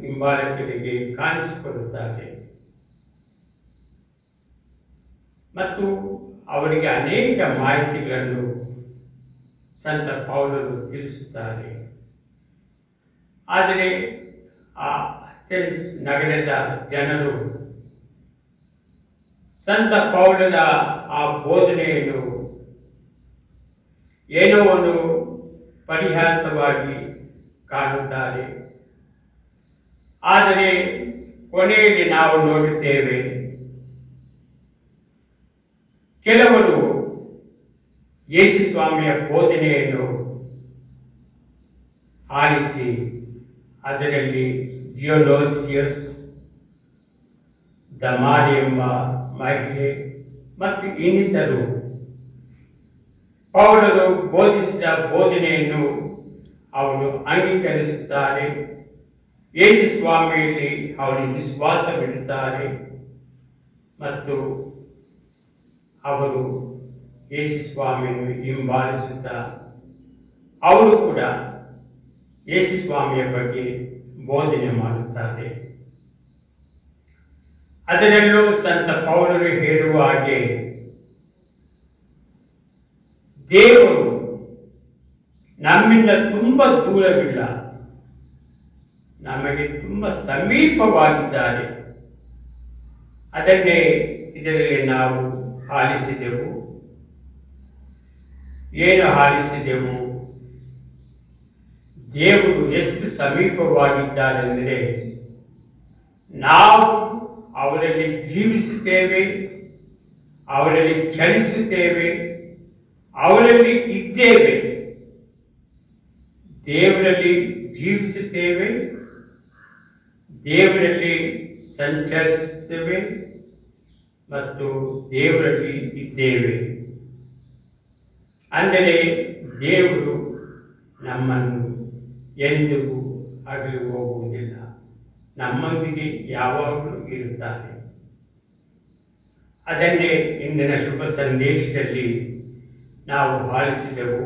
ಹಿಂಬಾಲಕರಿಗೆ ಕಾಣಿಸಿಕೊಳ್ಳುತ್ತಾರೆ ಮತ್ತು ಅವರಿಗೆ ಅನೇಕ ಮಾಹಿತಿಗಳನ್ನು ಸಂತ ಪೌಲರು ತಿಳಿಸುತ್ತಾರೆ. ಆದರೆ ಆ ಅಥೆನ್ಸ್ ನಗರದ ಜನರು ಸಂತ ಪೌಲನ ಆ ಬೋಧನೆಯನ್ನು ಏನೋ ಒಂದು ಪರಿಹಾಸವಾಗಿ ಕಾಣುತ್ತಾರೆ. ಆದರೆ ಕೊನೆಯಲ್ಲಿ ನಾವು ನೋಡುತ್ತೇವೆ, ಕೆಲವರು ಯೇಸು ಸ್ವಾಮಿಯ ಬೋಧನೆಯನ್ನು ಆಲಿಸಿ ಅದರಲ್ಲಿ ದಿಯೋಲೋಸಿಯಸ್, ದಮಾರಿ ಎಂಬ ಮಹಿಳೆ ಮತ್ತು ಇನ್ನಿತರು ಪೌಲರು ಬೋಧಿಸಿದ ಬೋಧನೆಯನ್ನು ಅವರು ಅಂಗೀಕರಿಸುತ್ತಾರೆ. ಯೇಸು ಸ್ವಾಮಿಯಲ್ಲಿ ಅವರು ವಿಶ್ವಾಸವಿಡುತ್ತಾರೆ ಮತ್ತು ಅವರು ಯೇಸು ಸ್ವಾಮಿಯನ್ನು ಹಿಂಬಾಲಿಸುತ್ತಾ ಅವರು ಕೂಡ ಯೇಸು ಸ್ವಾಮಿಯ ಬಗ್ಗೆ ಬೋಧನೆ ಮಾಡುತ್ತಾರೆ. ಅದರಲ್ಲೂ ಸಂತ ಪೌಲರು ಹೇಳುವ ಹಾಗೆ ದೇವರು ನಮ್ಮಿಂದ ತುಂಬ ದೂರವಿಲ್ಲ, ನಮಗೆ ತುಂಬ ಸಮೀಪವಾಗಿದ್ದಾರೆ. ಅದನ್ನೇ ಇದರಲ್ಲಿ ನಾವು ಆಲಿಸಿದೆವು. ಏನು ಆಲಿಸಿದೆವು? ದೇವರು ಎಷ್ಟು ಸಮೀಪವಾಗಿದ್ದಾರೆಂದರೆ ನಾವು ಅವರಲ್ಲಿ ಜೀವಿಸುತ್ತೇವೆ, ಅವರಲ್ಲಿ ಚಲಿಸುತ್ತೇವೆ, ಅವರಲ್ಲಿ ಇದ್ದೇವೆ. ದೇವರಲ್ಲಿ ಜೀವಿಸುತ್ತೇವೆ, ದೇವರಲ್ಲಿ ಸಂಚರಿಸುತ್ತೇವೆ ಮತ್ತು ದೇವರಲ್ಲಿ ಇದ್ದೇವೆ. ಅಂದರೆ ದೇವರು ನಮ್ಮನ್ನು ಎಂದಿಗೂ ಅಗಲಿ ಹೋಗುವುದಿಲ್ಲ, ನಮ್ಮೊಂದಿಗೆ ಯಾವಾಗಲೂ ಇರುತ್ತಾರೆ. ಅದನ್ನೇ ಇಂದಿನ ಶುಭ ಸಂದೇಶದಲ್ಲಿ ನಾವು ಆಲಿಸಿದೆವು.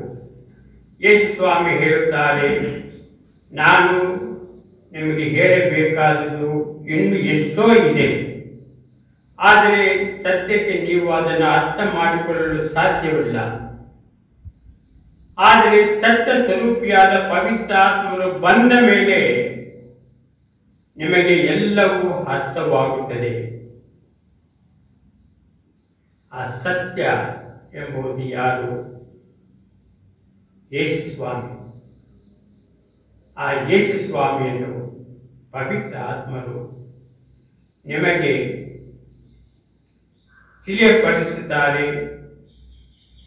ಯೇಸು ಸ್ವಾಮಿ ಹೇಳುತ್ತಾರೆ, ನಾನು ನಿಮಗೆ ಹೇಳಬೇಕಾದುದು ಇನ್ನೂ ಎಷ್ಟೋ ಇದೆ, ಆದರೆ ಸದ್ಯಕ್ಕೆ ನೀವು ಅದನ್ನು ಅರ್ಥ ಮಾಡಿಕೊಳ್ಳಲು ಸಾಧ್ಯವಿಲ್ಲ. ಆದರೆ ಸತ್ಯ ಸ್ವರೂಪಿಯಾದ ಪವಿತ್ರಾತ್ಮರು ಬಂದ ಮೇಲೆ ನಿಮಗೆ ಎಲ್ಲವೂ ಅರ್ಥವಾಗುತ್ತದೆ. ಆ ಸತ್ಯ ಎಂಬುದು ಯಾರು? ಯೇಸು ಸ್ವಾಮಿ. ಆ ಯೇಸು ಸ್ವಾಮಿಯನ್ನು ಪವಿತ್ರ ಆತ್ಮರು ನಿಮಗೆ ತಿಳಿಯಪಡಿಸುತ್ತಾರೆ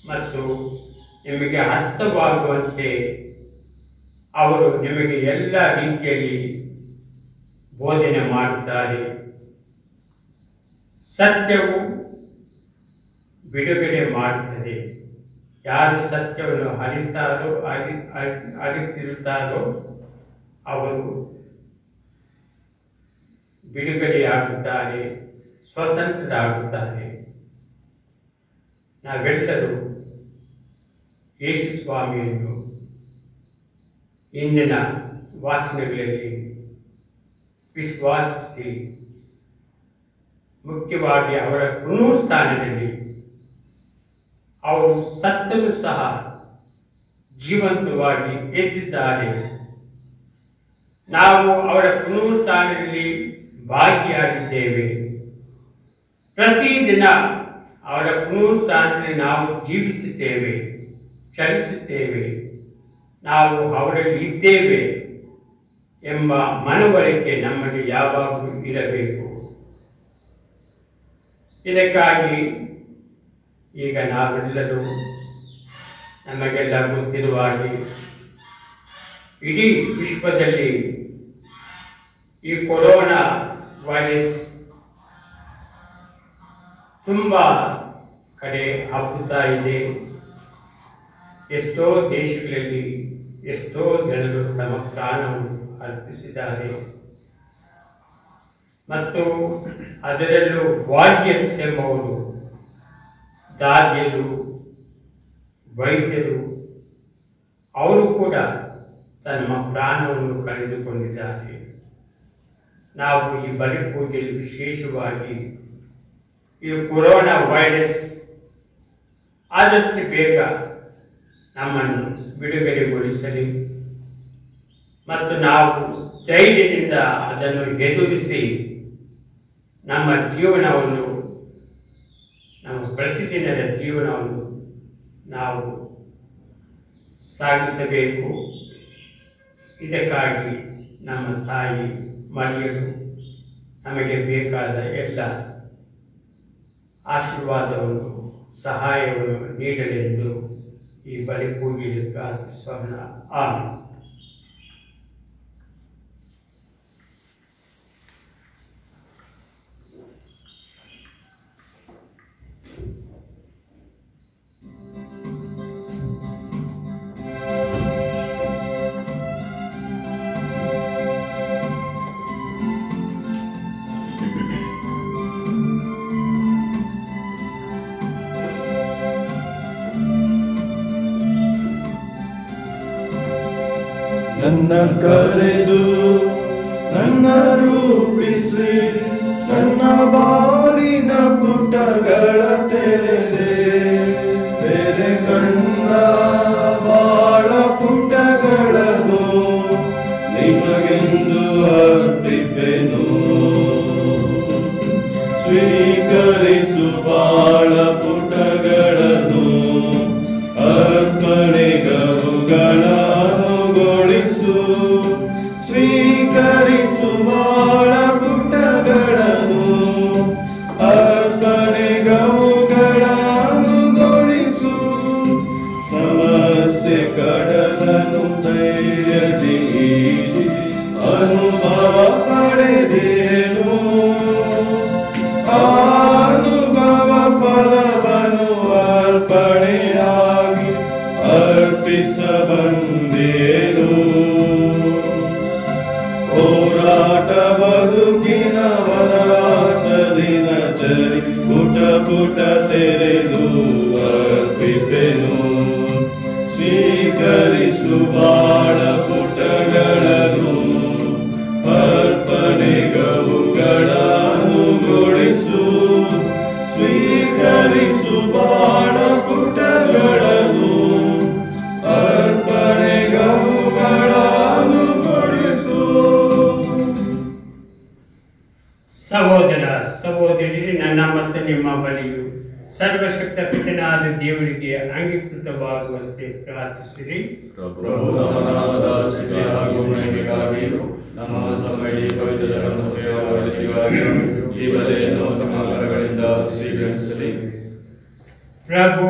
ಮತ್ತು ನಿಮಗೆ ಅರ್ಥವಾಗುವಂತೆ ಅವರು ನಿಮಗೆ ಎಲ್ಲ ರೀತಿಯಲ್ಲಿ ಬೋಧನೆ ಮಾಡುತ್ತಾರೆ. ಸತ್ಯವು ಬಿಡುಗಡೆ ಮಾಡುತ್ತದೆ. ಯಾರು ಸತ್ಯವನ್ನು ಅರಿತಿರುತ್ತಾರೋ ಅವರು ಬಿಡುಗಡೆಯಾಗುತ್ತಾರೆ, ಸ್ವತಂತ್ರರಾಗುತ್ತಾರೆ. ನಾವೆಲ್ಲರೂ ಯೇಸು ಸ್ವಾಮಿಯನ್ನು ಇಂದಿನ ವಾಚನಗಳಲ್ಲಿ ವಿಶ್ವಾಸಿಸಿ, ಮುಖ್ಯವಾಗಿ ಅವರ ಪುನರುತ್ಥಾನದಲ್ಲಿ ಅವರು ಸತ್ತರೂ ಸಹ ಜೀವಂತವಾಗಿ ಎದ್ದಿದ್ದಾರೆ. ನಾವು ಅವರ ಪುನರುತ್ಥಾನದಲ್ಲಿ ಭಾಗಿಯಾಗಿದ್ದೇವೆ. ಪ್ರತಿದಿನ ಅವರ ಪುನರುತ್ಥಾನದಲ್ಲಿ ನಾವು ಜೀವಿಸುತ್ತೇವೆ, ಚಲಿಸುತ್ತೇವೆ, ನಾವು ಅವರಲ್ಲಿ ಇದ್ದೇವೆ ಎಂಬ ಮನವರಿಕೆ ನಮ್ಮಲ್ಲಿ ಯಾವಾಗಲೂ ಇರಬೇಕು. ಇದಕ್ಕಾಗಿ ಈಗ ನಾವೆಲ್ಲರೂ ನಮಗೆಲ್ಲ ಗೊತ್ತಿರುವ ಹಾಗೆ ಇಡೀ ವಿಶ್ವದಲ್ಲಿ ಈ ಕೊರೋನಾ ವೈರಸ್ ತುಂಬ ಕಡೆ ಹಬ್ಬುತ್ತಾ ಇದೆ. ಎಷ್ಟೋ ದೇಶಗಳಲ್ಲಿ ಎಷ್ಟೋ ಜನರು ತಮ್ಮ ಪ್ರಾಣವನ್ನು ಅರ್ಪಿಸಿದ್ದಾರೆ. ಮತ್ತು ಅದರಲ್ಲೂ ವಾರಿಯರ್ಸ್ ಎಂಬವರು, ದಾದಿಯರು, ವೈದ್ಯರು, ಅವರು ಕೂಡ ತಮ್ಮ ಪ್ರಾಣವನ್ನು ಕಳೆದುಕೊಂಡಿದ್ದಾರೆ. ನಾವು ಈ ಬಲಿಪೂಜೆಯಲ್ಲಿ ವಿಶೇಷವಾಗಿ ಈ ಕೊರೋನಾ ವೈರಸ್ ಆದಷ್ಟು ಬೇಗ ನಮ್ಮನ್ನು ಬಿಡುಗಡೆಗೊಳಿಸಲಿ ಮತ್ತು ನಾವು ಧೈರ್ಯದಿಂದ ಅದನ್ನು ಎದುರಿಸಿ ನಮ್ಮ ಜೀವನವನ್ನು, ನಮ್ಮ ಪ್ರತಿದಿನದ ಜೀವನವನ್ನು ನಾವು ಸಾಗಿಸಬೇಕು. ಇದಕ್ಕಾಗಿ ನಮ್ಮ ತಾಯಿ ಮರಿಯರು ನಮಗೆ ಬೇಕಾದ ಎಲ್ಲ ಆಶೀರ್ವಾದವನ್ನು, ಸಹಾಯವನ್ನು ನೀಡಲೆಂದು ಈ ಬಲಿಪೂಜೆಯಲ್ಲಿ ಪ್ರಾರ್ಥಿಸೋಣ. ಆಮೆನ್. ನನ್ನ ಕರೆದು ನನ್ನ ರೂಪಿಸಿ ನನ್ನ ಬಾಳಿನ ಪುಟಗಳ ತೆರೆದೆ, ತೆರೆ ಕಣ್ಣ ಬಾಳ ಪುಟಗಳನ್ನು ನಿಮಗೆಂದು ಅರ್ಪಿಪೆನು. ಸ್ವೀಕರಿಸು ಬಾಳ ಪುಟಗಳನ್ನು, ಅರ್ಪಣೆಗವುಗಳ ಸ್ವೀಕರಿಸು ಬಾಳ ಪುಟಗಳನ್ನು, ಅರ್ಪಣೆಗವುಗಳನ್ನು ಸಮಸ್ಯೆ ಕಡಲನ್ನು ಧೈರ್ಯದಿ ಅನುಭವ ಪಡೆದೇನು. ಅನುಭವ ಫಲವನ್ನು ಅರ್ಪಣೆಯಾಗಿ ಅರ್ಪಿಸ ಬಂದೇನು. ಹೋರಾಟ ಬದುಕಿನ ವನವಾಸದಿನ ಚರಿ ಪುಟ ಪುಟ ತೆರೆದು ಅರ್ಪಿಪೆನು. ಸ್ವೀಕರಿಸು ಬಾಳ ಪುಟಗಳನ್ನು, ಅರ್ಪಣೆಗವುಗಳನ್ನು ಸ್ವೀಕರಿಸು ಬಾಳ ಪುಟಗಳನ್ನು, ಸಹೋದರ ಸಹೋದರಿ, ನನ್ನ ಮತ್ತು ನಿಮ್ಮ ಬಳಿಯು ಸರ್ವಶಕ್ತ ಪಿತನಾದ ದೇವರಿಗೆ ಅಂಗೀಕೃತವಾಗುವಂತೆ ಪ್ರಾರ್ಥಿಸಿರಿ. ಪ್ರಭು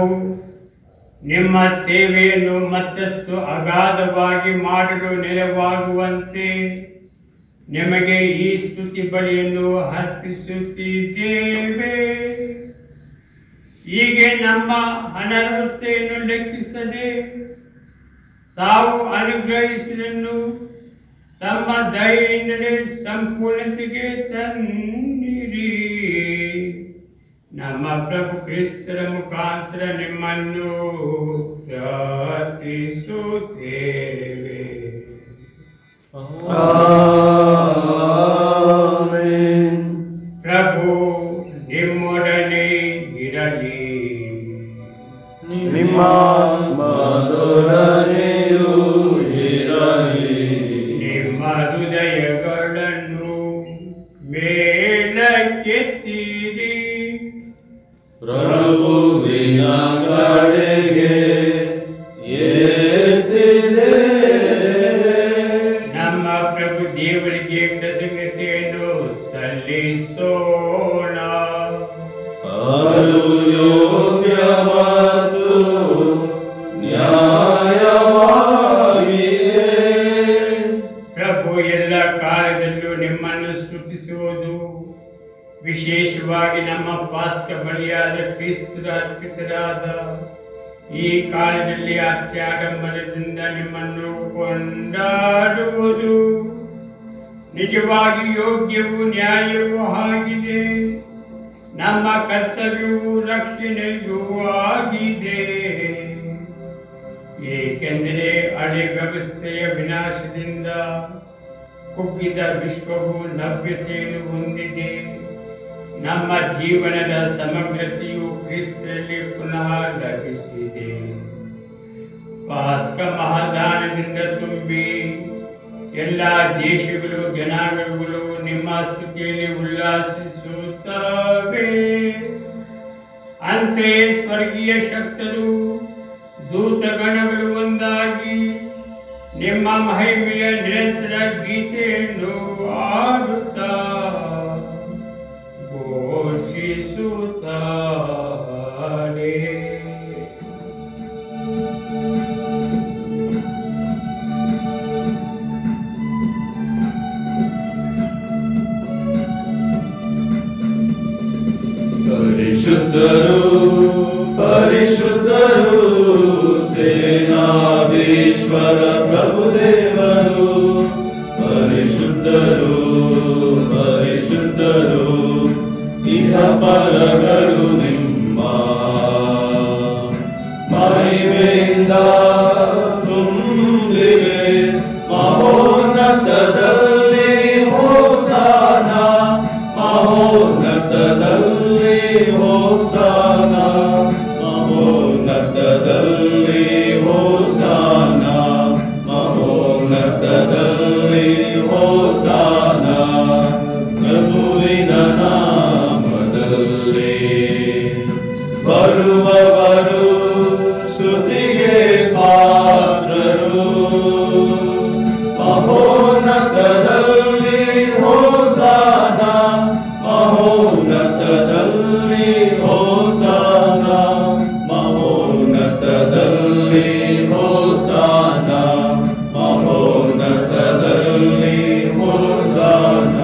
ನಿಮ್ಮ ಸೇವೆಯನ್ನು ಮತ್ತಷ್ಟು ಅಗಾಧವಾಗಿ ಮಾಡಲು ನೆರವಾಗುವಂತೆ ನಿಮಗೆ ಈ ಸ್ತುತಿ ಬಲಿಯನ್ನು ಅರ್ಪಿಸುತ್ತಿದ್ದೇವೆ. ಹೀಗೆ ನಮ್ಮ ಅನರ್ಹತೆಯನ್ನು ಲೆಕ್ಕಿಸದೆ ತಾವು ಅನುಗ್ರಹಿಸಿದನ್ನು ತಮ್ಮ ದಯೆಯಿಂದಲೇ ಸಂಪೂರ್ಣತೆಗೆ ತನ್ನಿರಿ. ನಮ್ಮ ಪ್ರಭು ಕ್ರಿಸ್ತರ ಮುಖಾಂತರ ನಿಮ್ಮನ್ನು ಪ್ರಾರ್ಥಿಸುತ್ತೇವೆ. ಆಮೆನ್. ಪ್ರಭು ನಿಮ್ಮೊಡನೆ ಇರಲಿ. ನಿಮ್ಮ ಆತ್ಮದೊಡನೆಯೂ ಇರಲಿ. ನಿಮ್ಮ ಹೃದಯಗಳನ್ನು ಮೇಲಕ್ಕೆತ್ತಿರಿ. ಪ್ರಭುವಿನ ಕಡೆಗೆ ಎತ್ತಿದೆ. ನಮ್ಮ ಪ್ರಭು ದೇವರಿಗೆ ಕೃತಜ್ಞತೆಯನ್ನು ಸಲ್ಲಿಸೋಣ. ಅದು ಯೋಗ್ಯ ಮತ್ತು ನ್ಯಾಯವಾಗಿದೆ. ಪ್ರಭು ಎಲ್ಲ ಕಾಲದಲ್ಲೂ ನಿಮ್ಮನ್ನು ಸ್ತುತಿಸುವುದು, ವಿಶೇಷವಾಗಿ ನಮ್ಮ ಪಾಸ್ಕ ಬಲಿಯಾದ ಕ್ರಿಸ್ತರ ಅರ್ಪಿತರಾದ ಈ ಕಾಲದಲ್ಲಿ ಅತ್ಯಾಡಂಬರದಿಂದ ನಿಮ್ಮನ್ನು ಕೊಂಡಾಡುವುದು ನಿಜವಾಗಿ ಯೋಗ್ಯವೂ ನ್ಯಾಯವೂ ಆಗಿದೆ. ನಮ್ಮ ಕರ್ತವ್ಯವೂ ರಕ್ಷಣೆಯೂ ಆಗಿದೆ. ಏಕೆಂದರೆ ಹಳೆ ವ್ಯವಸ್ಥೆಯ ವಿನಾಶದಿಂದ ಕುಗ್ಗಿದ ವಿಶ್ವವು ನವ್ಯತೆಯನ್ನು ಹೊಂದಿದೆ. ನಮ್ಮ ಜೀವನದ ಸಮಗ್ರತೆಯು ಕ್ರಿಸ್ತರಲ್ಲಿ ಪುನಃ ಲಭಿಸಿದೆ. ಪಾಸ್ಕ ಮಹಾದಾನದಿಂದ ತುಂಬಿ ಎಲ್ಲ ದೇಶಗಳು ಜನಾಂಗಗಳು ನಿಮ್ಮ ಸ್ತುತಿಯಲ್ಲಿ ಉಲ್ಲಾಸಿಸುತ್ತವೆ. ಅಂತೆಯೇ ಸ್ವರ್ಗೀಯ ಶಕ್ತರು ದೂತಗಣಗಳು ಒಂದಾಗಿ ನಿಮ್ಮ ಮಹಿಮೆಯ ನಿರಂತರ ಗೀತೆಯನ್ನು ಆಡುತ್ತಾ ಘೋಷಿಸುತ್ತಾರೆ. ಪರಿಶುದ್ಧರು ಪರಿಶುದ್ಧರು ಸೇನಾಧೀಶ್ವರ ಪ್ರಭುದೇವರು. ಪರಿಶುದ್ಧರು ಪರಿಶುದ್ಧರು ಇಹ ಪರಗಳು ನಿಮ್ಮ ಮಹಿಮೆಯಿಂದ ತುಂಬಿವೆ. ಮಹೋನ್ನತದಲ್ಲಿ ಹೋಸಾನ, ಮಹೋನ್ನತದಲ್ಲಿ ಹೋಸಾನ, ಮಹೋನ್ನತದಲ್ಲಿ ಹೋಸಾನ, ಮಹೋನ್ನತದಲ್ಲಿ ಹೋಸಾನ. ಪ್ರಭುವಿನ ನಾಮದಲ್ಲಿ ಬರುವವರು ಸ್ತುತಿಗೆ ಪಾತ್ರರು. ಮಹೋನ್ನತದಲ್ಲಿ ಹೋಸಾನ, ಮಹೋನ್ನತದಲ್ಲಿ ಹೋಸಾನ, ಮಹೋನ್ನತದಲ್ಲಿ ಹೋಸಾನ, ಮಹೋನ್ನತದಲ್ಲಿ ಹೋಸಾನ.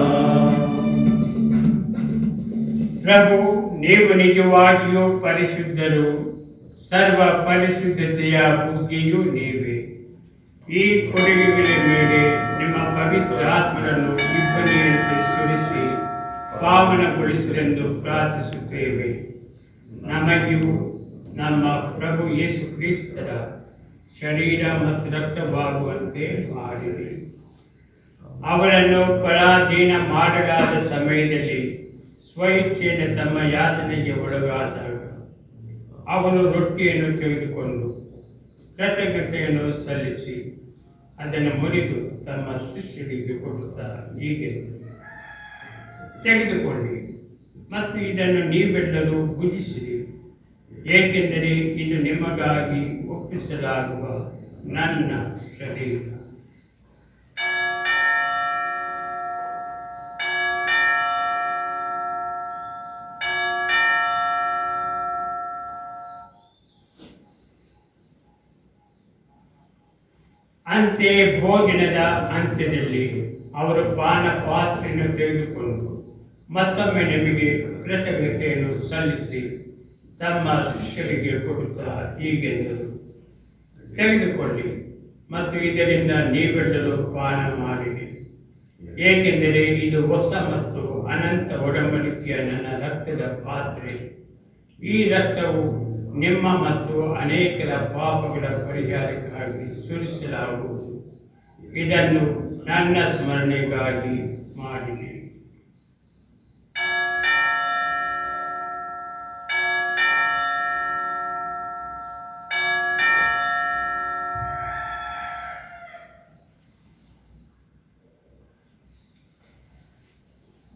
ಪ್ರಭು ನೀವು ನಿಜವಾಗಿಯೂ ಪರಿಶುದ್ಧರು, ಸರ್ವ ಪರಿಶುದ್ಧತೆಯ ಬುದ್ಧಿಯೂ ನೀವೇ. ಈ ಕೊಡುಗೆಗಳ ಮೇಲೆ ನಿಮ್ಮ ಪವಿತ್ರ ಆತ್ಮರನ್ನು ಇಬ್ಬನಿಯಂತೆ ಸುರಿಸಿ ಪಾವನಗೊಳಿಸಲೆಂದು ಪ್ರಾರ್ಥಿಸುತ್ತೇವೆ. ನಮಗೂ ನಮ್ಮ ಪ್ರಭು ಯೇಸು ಕ್ರಿಸ್ತರ ಶರೀರ ಮತ್ತು ರಕ್ತವಾಗುವಂತೆ ಮಾಡಿರಿ. ಅವರನ್ನು ಪರಾಧೀನ ಮಾಡಲಾದ ಸಮಯದಲ್ಲಿ ಸ್ವಇಚ್ಛೆಯಿಂದ ತಮ್ಮ ಯಾತನೆಗೆ ಒಳಗಾದಾಗ ಅವರು ರೊಟ್ಟಿಯನ್ನು ತೆಗೆದುಕೊಂಡು ಕೃತಜ್ಞತೆಯನ್ನು ಸಲ್ಲಿಸಿ ಅದನ್ನು ಮುರಿದು ತಮ್ಮ ಶಿಷ್ಯರಿಗೆ ಕೊಡುತ್ತಾ ಹೀಗೆ, ತೆಗೆದುಕೊಳ್ಳಿ ಮತ್ತು ಇದನ್ನು ನೀವೆಲ್ಲರೂ ಭುಜಿಸಿರಿ, ಏಕೆಂದರೆ ಇದು ನಿಮಗಾಗಿ ಒಪ್ಪಿಸಲಾಗುವ ನನ್ನ ಶರೀರ. ಅಂತೆಯೇ ಭೋಜನದ ಅಂತ್ಯದಲ್ಲಿ ಅವರು ಪಾನ ಪಾತ್ರೆಯನ್ನು ತೆಗೆದುಕೊಂಡು ಮತ್ತೊಮ್ಮೆ ನಿಮಗೆ ಕೃತಜ್ಞತೆಯನ್ನು ಸಲ್ಲಿಸಿ ತಮ್ಮ ಶಿಷ್ಯರಿಗೆ ಕೊಡುತ್ತಾ ಹೀಗೆಂದರು, ತೆಗೆದುಕೊಳ್ಳಿ ಮತ್ತು ಇದರಿಂದ ನೀವೆಲ್ಲರೂ ಪಾನ ಮಾಡಿರಿ, ಏಕೆಂದರೆ ಇದು ಹೊಸ ಮತ್ತು ಅನಂತ ಒಡಂಬಡಿಕೆಯ ನನ್ನ ರಕ್ತದ ಪಾತ್ರೆ. ಈ ರಕ್ತವು ನಿಮ್ಮ ಮತ್ತು ಅನೇಕರ ಪಾಪಗಳ ಪರಿಹಾರಕ್ಕಾಗಿ ಸುರಿಸಲಾಗುವುದು. ಇದನ್ನು ನನ್ನ ಸ್ಮರಣೆಗಾಗಿ ಮಾಡಿರಿ.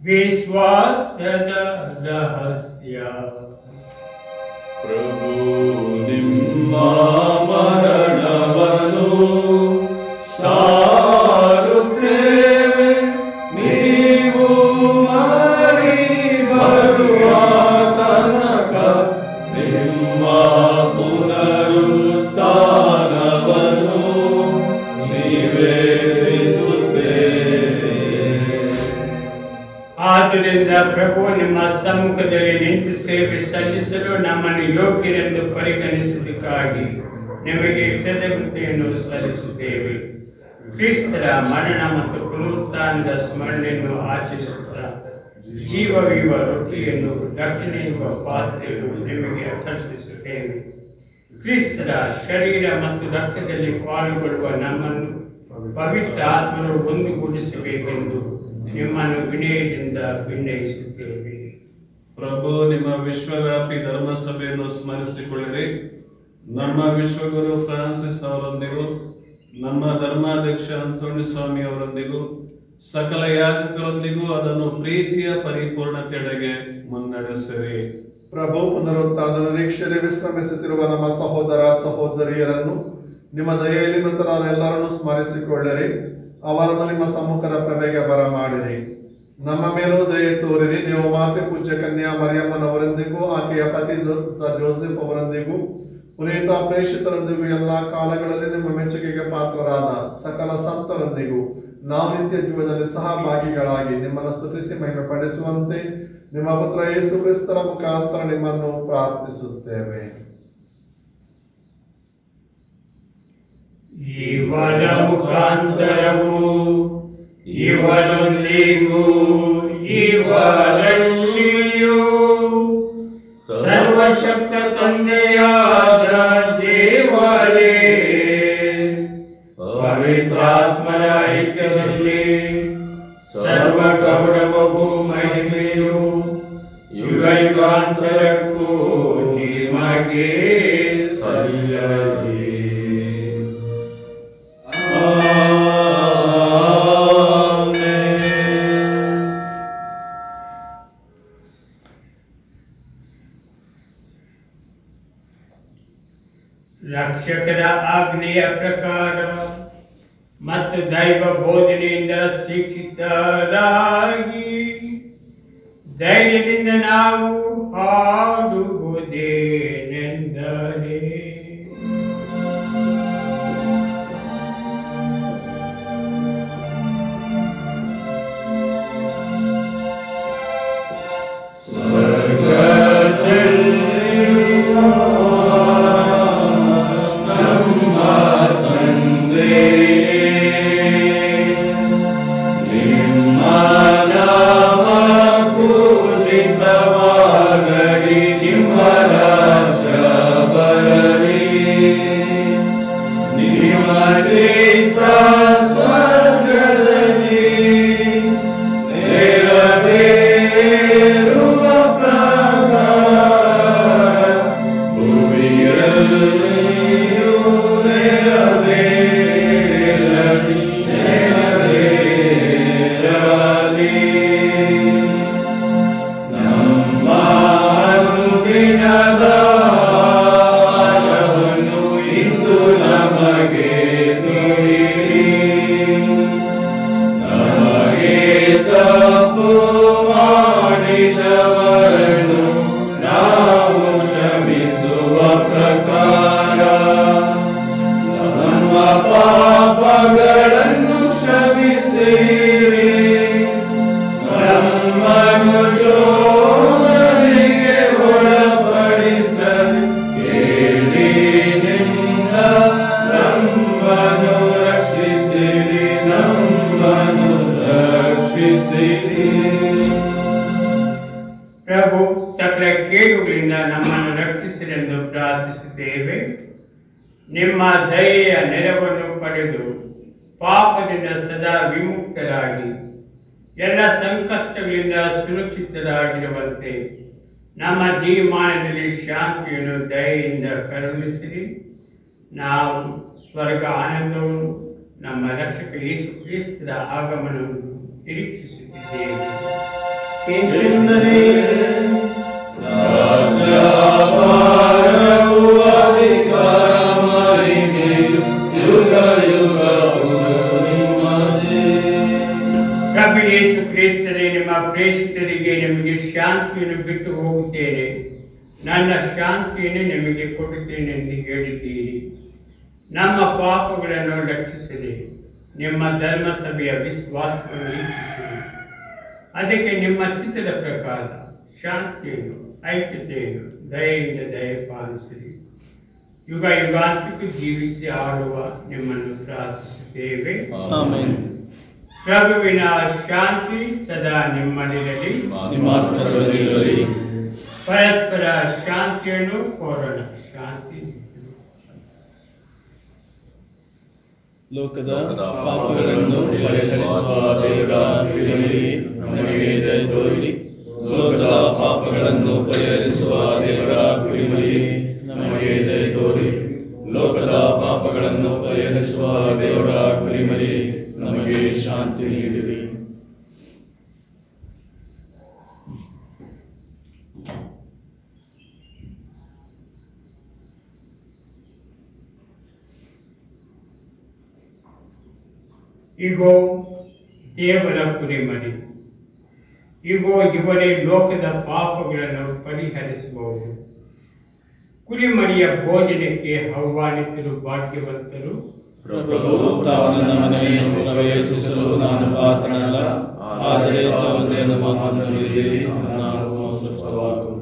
ವಿಶ್ವಾಸದ ರಹಸ್ಯ. ಪ್ರಭು ನಿಮ್ಮ ಮರಣವನ್ನು ಸಾರುತ್ತೇವೆ, ನೀವು ಮರಳಿ ಬರುವ ತನಕ ನಿಮ್ಮ ಪುನರುತ್ಥಾನವನ್ನು ನಿವೇದಿಸುತ್ತೇವೆ. ಆದ್ದರಿಂದ ಪ್ರಭು ನಿಮ್ಮ ಸಮ್ಮುಖದಲ್ಲಿ ನಿಂತು ಸೇವೆ ಸಲ್ಲಿಸಲು ನಮ್ಮನ್ನು ಯೋಗ್ಯರೆಂದು ಪರಿಗಣಿಸುವುದಕ್ಕಾಗಿ ನಿಮಗೆ ಕೃತಜ್ಞತೆಯನ್ನು ಸಲ್ಲಿಸುತ್ತೇವೆ. ಕ್ರಿಸ್ತರ ಮರಣ ಮತ್ತು ಪುನರುತ್ಥಾನದ ಸ್ಮರಣೆಯನ್ನು ಆಚರಿಸುತ್ತಾ ಜೀವವಿರುವ ರೊಟ್ಟಿಯನ್ನು ದಕ್ಷಿಣೆಯುವ ಪಾತ್ರೆಯನ್ನು ನಿಮಗೆ ಅರ್ಪಿಸುತ್ತೇವೆ. ಕ್ರಿಸ್ತರ ಶರೀರ ಮತ್ತು ರಕ್ತದಲ್ಲಿ ಪಾಲ್ಗೊಳ್ಳುವ ನಮ್ಮನ್ನು ಪವಿತ್ರ ಆತ್ಮನು ಒಂದುಗೂಡಿಸಬೇಕೆಂದು ನಿಮ್ಮನ್ನು ವಿನಯದಿಂದ ವಿನಯಿಸುತ್ತೇವೆ. ಪ್ರಭು ನಿಮ್ಮ ವಿಶ್ವವ್ಯಾಪಿ ಧರ್ಮಸಭೆಯನ್ನು ಸ್ಮರಿಸಿಕೊಳ್ಳಿರಿ. ನಮ್ಮ ವಿಶ್ವಗುರು ಫ್ರಾನ್ಸಿಸ್ ಅವರೊಂದಿಗೂ ನಮ್ಮ ಧರ್ಮಾಧ್ಯಕ್ಷ ಅಂತೋಣಿ ಸ್ವಾಮಿ ಅವರೊಂದಿಗೂ ಸಕಲ ಯಾಜಕರೊಂದಿಗೂ ಅದನ್ನು ಪ್ರೀತಿಯ ಪರಿಪೂರ್ಣತೆಯೆಡೆಗೆ ಮುನ್ನಡೆಸಿರಿ. ಪ್ರಭು ಪುನರುತ್ಥಾನದ ನಿರೀಕ್ಷೆಯಲ್ಲಿ ವಿಶ್ರಮಿಸುತ್ತಿರುವ ನಮ್ಮ ಸಹೋದರ ಸಹೋದರಿಯರನ್ನು ನಿಮ್ಮ ದಯೆಯಲ್ಲಿ ಮೃತರೆಲ್ಲರನ್ನು ಸ್ಮರಿಸಿಕೊಳ್ಳಿರಿ. ಅವರನ್ನು ನಿಮ್ಮ ಸಮ್ಮುಖದ ಪ್ರಭೆಗೆ ಬರಮಾಡಿರಿ. ನಮ್ಮ ಮೇಲೂ ದಯೆ ತೋರಿರಿ. ನೀವು ಮಾತೆ ಪೂಜ್ಯ ಕನ್ಯಾ ಮರಿಯಮ್ಮನವರೊಂದಿಗೂ ಆಕೆಯ ಪತಿ ಜೋಸೆಫ್ ಅವರೊಂದಿಗೂ ಪುನೀತ ಪ್ರೇಷಿತರೊಂದಿಗೂ ಎಲ್ಲ ಕಾಲಗಳಲ್ಲಿ ನಿಮ್ಮ ಮೆಚ್ಚುಗೆಗೆ ಪಾತ್ರರಾದ ಸಕಲ ಸಂತರೊಂದಿಗೂ ನಾವು ನಿತ್ಯ ಜೀವನದಲ್ಲಿ ಸಹಭಾಗಿಗಳಾಗಿ ನಿಮ್ಮನ್ನು ಸ್ತುತಿಸಿ ಮಹಿಮೆ ಪಡಿಸುವಂತೆ ನಿಮ್ಮ ಪುತ್ರ ಯೇಸು ಕ್ರಿಸ್ತರ ಮುಖಾಂತರ ನಿಮ್ಮನ್ನು ಪ್ರಾರ್ಥಿಸುತ್ತೇವೆ. ಇವರ ಮುಖಾಂತರವು ಇವರೊಂದಿಗೂ ಇವರಲ್ಲಿಯೂ ಸರ್ವಶಕ್ತ ತಂದೆಯಾದ ದೇವರೇ, ಪವಿತ್ರಾತ್ಮರ ಐಕ್ಯದಲ್ಲಿ ಸರ್ವ ಗೌರವವು ಮಹಿಮೆಯು ಯುಗ ಯುಗಾಂತರಕ್ಕೂ ನಿಮಗೆ ಸಲ್ಲಲಿ. ರಕ್ಷಕರ ಆಜ್ಞೆಯ ಪ್ರಕಾರ ಮತ್ತು ದೈವ ಬೋಧನೆಯಿಂದ ಶಿಕ್ಷಿತರಾಗಿ ಧೈರ್ಯದಿಂದ ನಾವು ಹಾಡುವುದೇನೆಂದರೆ, ನಾವು ಶ್ರಮಿಸುವ ಪ್ರಕಾರ ನಿಮ್ಮ ದಯೆಯ ನೆರವನ್ನು ಪಡೆದು ಪಾಪದಿಂದ ಸದಾ ವಿಮುಕ್ತರಾಗಿ ಎಲ್ಲ ಸಂಕಷ್ಟಗಳಿಂದ ಸುರಕ್ಷಿತರಾಗಿರುವಂತೆ ನಮ್ಮ ಜೀವಮಾನದಲ್ಲಿ ಶಾಂತಿಯನ್ನು ದಯೆಯಿಂದ ಕರುಣಿಸಿರಿ. ನಾವು ಸ್ವರ್ಗ ಆನಂದವನ್ನು ನಮ್ಮ ರಕ್ಷಕ ಯೇಸು ಕ್ರಿಸ್ತರ ಆಗಮನವನ್ನು ನಿರೀಕ್ಷಿಸುತ್ತಿದ್ದೇವೆ. ಏಕೆಂದರೆ ರಾಜ್ಯಭಾರವು ಅಧಿಕಾರ ಮಹಿಮೆಯು ಯುಗ ಯುಗವು ನಿಮ್ಮದೇ. ಪ್ರಭು ಯೇಸು ಕ್ರಿಸ್ತರೇ, ನಿಮ್ಮ ಪ್ರೇಷಿತರಿಗೆ ನಿಮಗೆ ಶಾಂತಿಯನ್ನು ಬಿಟ್ಟು ಹೋಗುತ್ತೇನೆ, ನನ್ನ ಶಾಂತಿಯನ್ನು ನಿಮಗೆ ಕೊಡುತ್ತೇನೆ ಎಂದು ಹೇಳಿದ್ದೀರಿ. ನಮ್ಮ ಪಾಪಗಳನ್ನು ರಕ್ಷಿಸಿರಿ, ನಿಮ್ಮ ಧರ್ಮಸಭೆಯ ವಿಶ್ವಾಸವನ್ನು ವೀಕ್ಷಿಸಿರಿ. ಅದಕ್ಕೆ ನಿಮ್ಮ ಚಿತ್ತದ ಪ್ರಕಾರ ಶಾಂತಿಯನ್ನು ಐಕ್ಯತೆಯನ್ನು ದಯೆಯಿಂದ ದಯಪಾಲಿಸಿರಿ. ಯುಗ ಯುಗಾಂತಕ್ಕೂ ಜೀವಿಸಿ ಆಳುವ ನಿಮ್ಮನ್ನು ಪ್ರಾರ್ಥಿಸುತ್ತೇವೆ. ಆಮೆನ್. ಪ್ರಭುವಿನ ಶಾಂತಿ ಸದಾ ನಿಮ್ಮಲ್ಲಿರಲಿ, ನಿಮ್ಮ ಆತ್ಮದೊಳಗೆ ಇರಲಿ. ಪರಸ್ಪರ ಶಾಂತಿಯನ್ನು ಕೋರೋಣ. ಶಾಂತಿ. ಲೋಕದ ಪಾಪಗಳನ್ನು ಪರಿಹರಿಸುವ ದೇವರ ಕೃಪೆಯಲ್ಲಿ ನಮಗೆ ದಯೆ ತೋರಿರಿ. ಲೋಕದ ಪಾಪಗಳನ್ನು ಪರಿಹರಿಸುವ ದೇವರ ಕೃಪೆಯಲ್ಲಿ ನಮಗೆ ದಯೆ ತೋರಿರಿ. ಲೋಕದ ಪಾಪಗಳನ್ನು ಪರಿಹರಿಸುವ ದೇವರ ಕೃಪೆಯಲ್ಲಿ ನಮಗೆ ಶಾಂತಿ ನೀಡಿರಿ. ಇಗೋ ದೇವರ ಕುರಿಮರಿ, ಇಗೋ ಇವರೇ ಲೋಕದ ಪಾಪಗಳನ್ನು ಪರಿಹರಿಸುವವರು. ಕುರಿಮರಿಯ ಭೋಜನಕ್ಕೆ ಆಹ್ವಾನಿತರು ಭಾಗ್ಯವಂತರು. ಪ್ರಭು ತಾವು ನನ್ನ ಮನೆಯನ್ನು ಪ್ರವೇಶಿಸಲು ನಾನು ಪಾತ್ರನಲ್ಲ, ಆದರೆ ತಾವು ಮಾತನಾಡಿದ್ದೀರಿ, ನಾನು ಸ್ವಸ್ಥವಾಗುವುದು.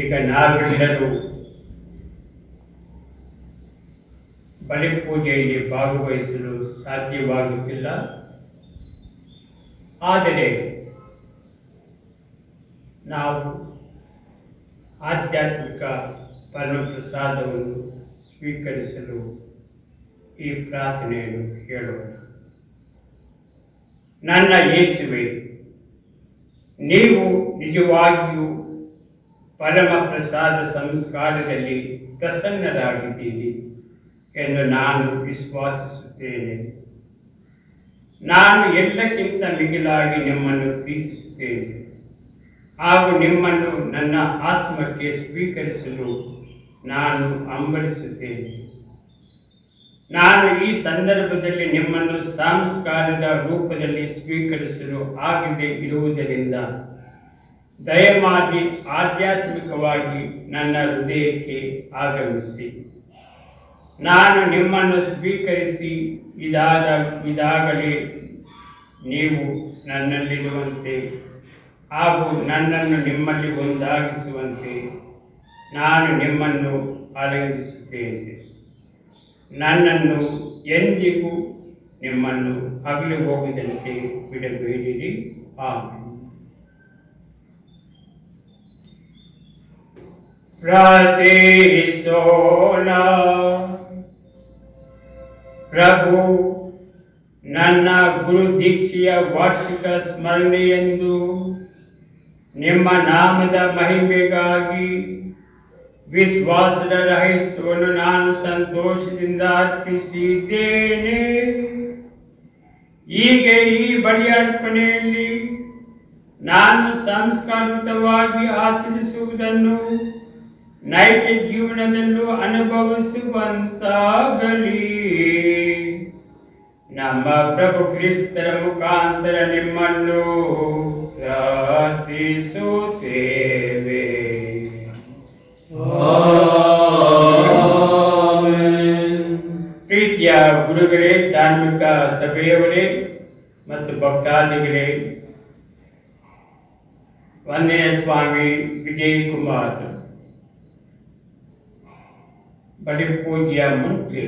ಈಗ ನಾವೆಲ್ಲರೂ ಬಲಿಪೂಜೆಯಲ್ಲಿ ಭಾಗವಹಿಸಲು ಸಾಧ್ಯವಾಗುತ್ತಿಲ್ಲ. ಆದರೆ ನಾವು ಆಧ್ಯಾತ್ಮಿಕ ಪರಮಪ್ರಸಾದವನ್ನು ಸ್ವೀಕರಿಸಲು ಈ ಪ್ರಾರ್ಥನೆಯನ್ನು ಹೇಳೋಣ. ನನ್ನ ಯೇಸುವೆ, ನೀವು ನಿಜವಾಗಿಯೂ ಪರಮ ಪ್ರಸಾದ ಸಂಸ್ಕಾರದಲ್ಲಿ ಪ್ರಸನ್ನರಾಗಿದ್ದೀರಿ ಎಂದು ನಾನು ವಿಶ್ವಾಸಿಸುತ್ತೇನೆ. ನಾನು ಎಲ್ಲಕ್ಕಿಂತ ಮಿಗಿಲಾಗಿ ನಿಮ್ಮನ್ನು ಪ್ರೀತಿಸುತ್ತೇನೆ ಹಾಗೂ ನಿಮ್ಮನ್ನು ನನ್ನ ಆತ್ಮಕ್ಕೆ ಸ್ವೀಕರಿಸಲು ನಾನು ಹಂಬಲಿಸುತ್ತೇನೆ. ನಾನು ಈ ಸಂದರ್ಭದಲ್ಲಿ ನಿಮ್ಮನ್ನು ಸಂಸ್ಕಾರದ ರೂಪದಲ್ಲಿ ಸ್ವೀಕರಿಸಲು ಆಗದೆ ಇರುವುದರಿಂದ ದಯಮಾಡಿ ಆಧ್ಯಾತ್ಮಿಕವಾಗಿ ನನ್ನ ಹೃದಯಕ್ಕೆ ಆಗಮಿಸಿ. ನಾನು ನಿಮ್ಮನ್ನು ಸ್ವೀಕರಿಸಿ ಇದಾಗಲೇ ನೀವು ನನ್ನಲ್ಲಿರುವಂತೆ ಹಾಗೂ ನನ್ನನ್ನು ನಿಮ್ಮಲ್ಲಿ ಒಂದಾಗಿಸುವಂತೆ ನಾನು ನಿಮ್ಮನ್ನು ಆಲಿಂಗಿಸುತ್ತೇನೆ. ನನ್ನನ್ನು ಎಂದಿಗೂ ನಿಮ್ಮನ್ನು ಅಗಲಿ ಹೋಗದಂತೆ ಬಿಡಬೇಡಿರಿ. ಆಮೆನ್. ಪ್ರಾರ್ಥಿಸೋಣ. ಪ್ರಭು, ನನ್ನ ಗುರು ದೀಕ್ಷೆಯ ವಾರ್ಷಿಕ ಸ್ಮರಣೆಯೆಂದು ನಿಮ್ಮ ನಾಮದ ಮಹಿಮೆಗಾಗಿ ವಿಶ್ವಾಸದ ರಹಸ್ಯವನ್ನು ನಾನು ಸಂತೋಷದಿಂದ ಅರ್ಪಿಸಿದ್ದೇನೆ. ಈಗ ಈ ಬಲಿಯರ್ಪಣೆಯಲ್ಲಿ ನಾನು ಸಂಸ್ಕಾರಯುತವಾಗಿ ಆಚರಿಸುವುದನ್ನು ನೈಜ ಜೀವನದಲ್ಲೂ ಅನುಭವಿಸುವಂತಾಗಲಿ. ನಮ್ಮ ಪ್ರಭು ಕ್ರಿಸ್ತರ ಮುಖಾಂತರ ನಿಮ್ಮನ್ನು ಪ್ರಾರ್ಥಿಸುತ್ತೇವೆ. ಪ್ರೀತಿಯ ಗುರುಗಳೇ, ಧಾರ್ಮಿಕ ಸಭೆಯವರೇ ಮತ್ತು ಭಕ್ತಾದಿಗಳೇ, ವಂದನೆಯ ಸ್ವಾಮಿ ವಿಜಯ್ ಕುಮಾರ್ ಬಲಿಪೂಜೆಯ ಮುಂಚೆ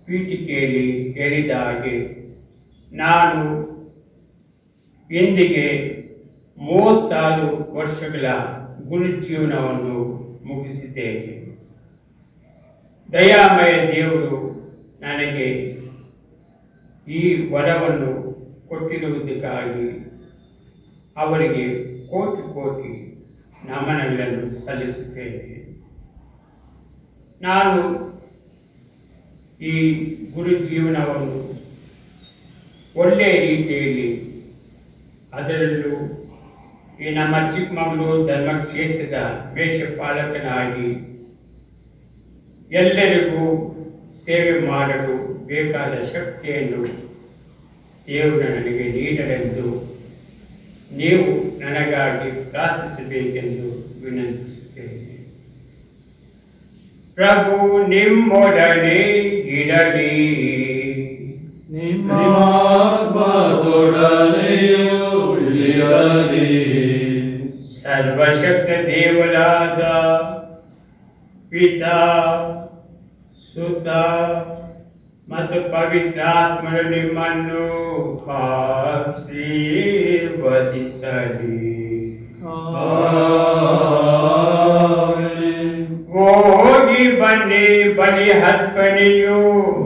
ಪೀಠಿಕೆಯಲ್ಲಿ ಹೇಳಿದ ಹಾಗೆ ನಾನು ಇಂದಿಗೆ 36 ವರ್ಷಗಳ ಗುರು ಜೀವನವನ್ನು ಮುಗಿಸಿದ್ದೇನೆ. ದಯಾಮಯ ದೇವರು ನನಗೆ ಈ ವರವನ್ನು ಕೊಟ್ಟಿರುವುದಕ್ಕಾಗಿ ಅವರಿಗೆ ಕೋಟಿ ಕೋಟಿ ನಮನಗಳನ್ನು ಸಲ್ಲಿಸುತ್ತೇನೆ. ನಾನು ಈ ಗುರು ಜೀವನವನ್ನು ಒಳ್ಳೆಯ ರೀತಿಯಲ್ಲಿ, ಅದರಲ್ಲೂ ಈ ನಮ್ಮ ಚಿಕ್ಕಮಗಳೂರು ಧರ್ಮಕ್ಷೇತ್ರದ ವೇಷಪಾಲಕನಾಗಿ ಎಲ್ಲರಿಗೂ ಸೇವೆ ಮಾಡಲು ಬೇಕಾದ ಶಕ್ತಿಯನ್ನು ದೇವರು ನನಗೆ ನೀಡಲೆಂದು ನೀವು ನನಗಾಗಿ ಪ್ರಾರ್ಥಿಸಬೇಕೆಂದು ವಿನಂತಿಸುತ್ತೇನೆ. ಪ್ರಭು ನಿಮ್ಮೊಡನೆ ಇರಲಿ, ನಿಮ್ಮ ಆತ್ಮದೊಡನೆಯೂ ಇರಲಿ. ಸರ್ವಶಕ್ತ ದೇವರಾದ ಪಿತಾ, ಸುತ ಮತ್ತು ಪವಿತ್ರಾತ್ಮರು ನಿಮ್ಮನ್ನು ಆಶೀರ್ವದಿಸಲಿ. ಹೋಗಿ ಬನ್ನಿ, ಬಲಿ ಅರ್ಪಣೆಯು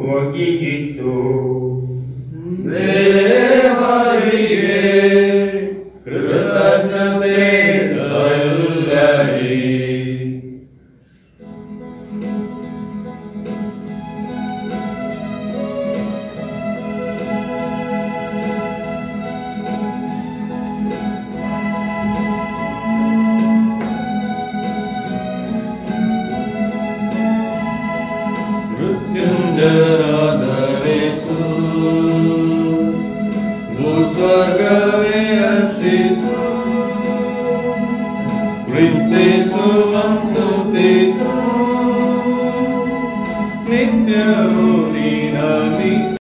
ಮುಗಿಯಿತು. ದೇವರಿಗೆ ಕೃತಜ್ಞತೆ ಸಲ್ಲಲಿ. ಮೃತ್ಯುಂಜಯರಾಧರಿಸು, ಭೂಸ್ವರ್ಗವೇ ಹರ್ಷಿಸು, ಕ್ರಿಸ್ತಿಸು ವಂಸ್ತುತಿಸು, ನಿತ್ಯವೂ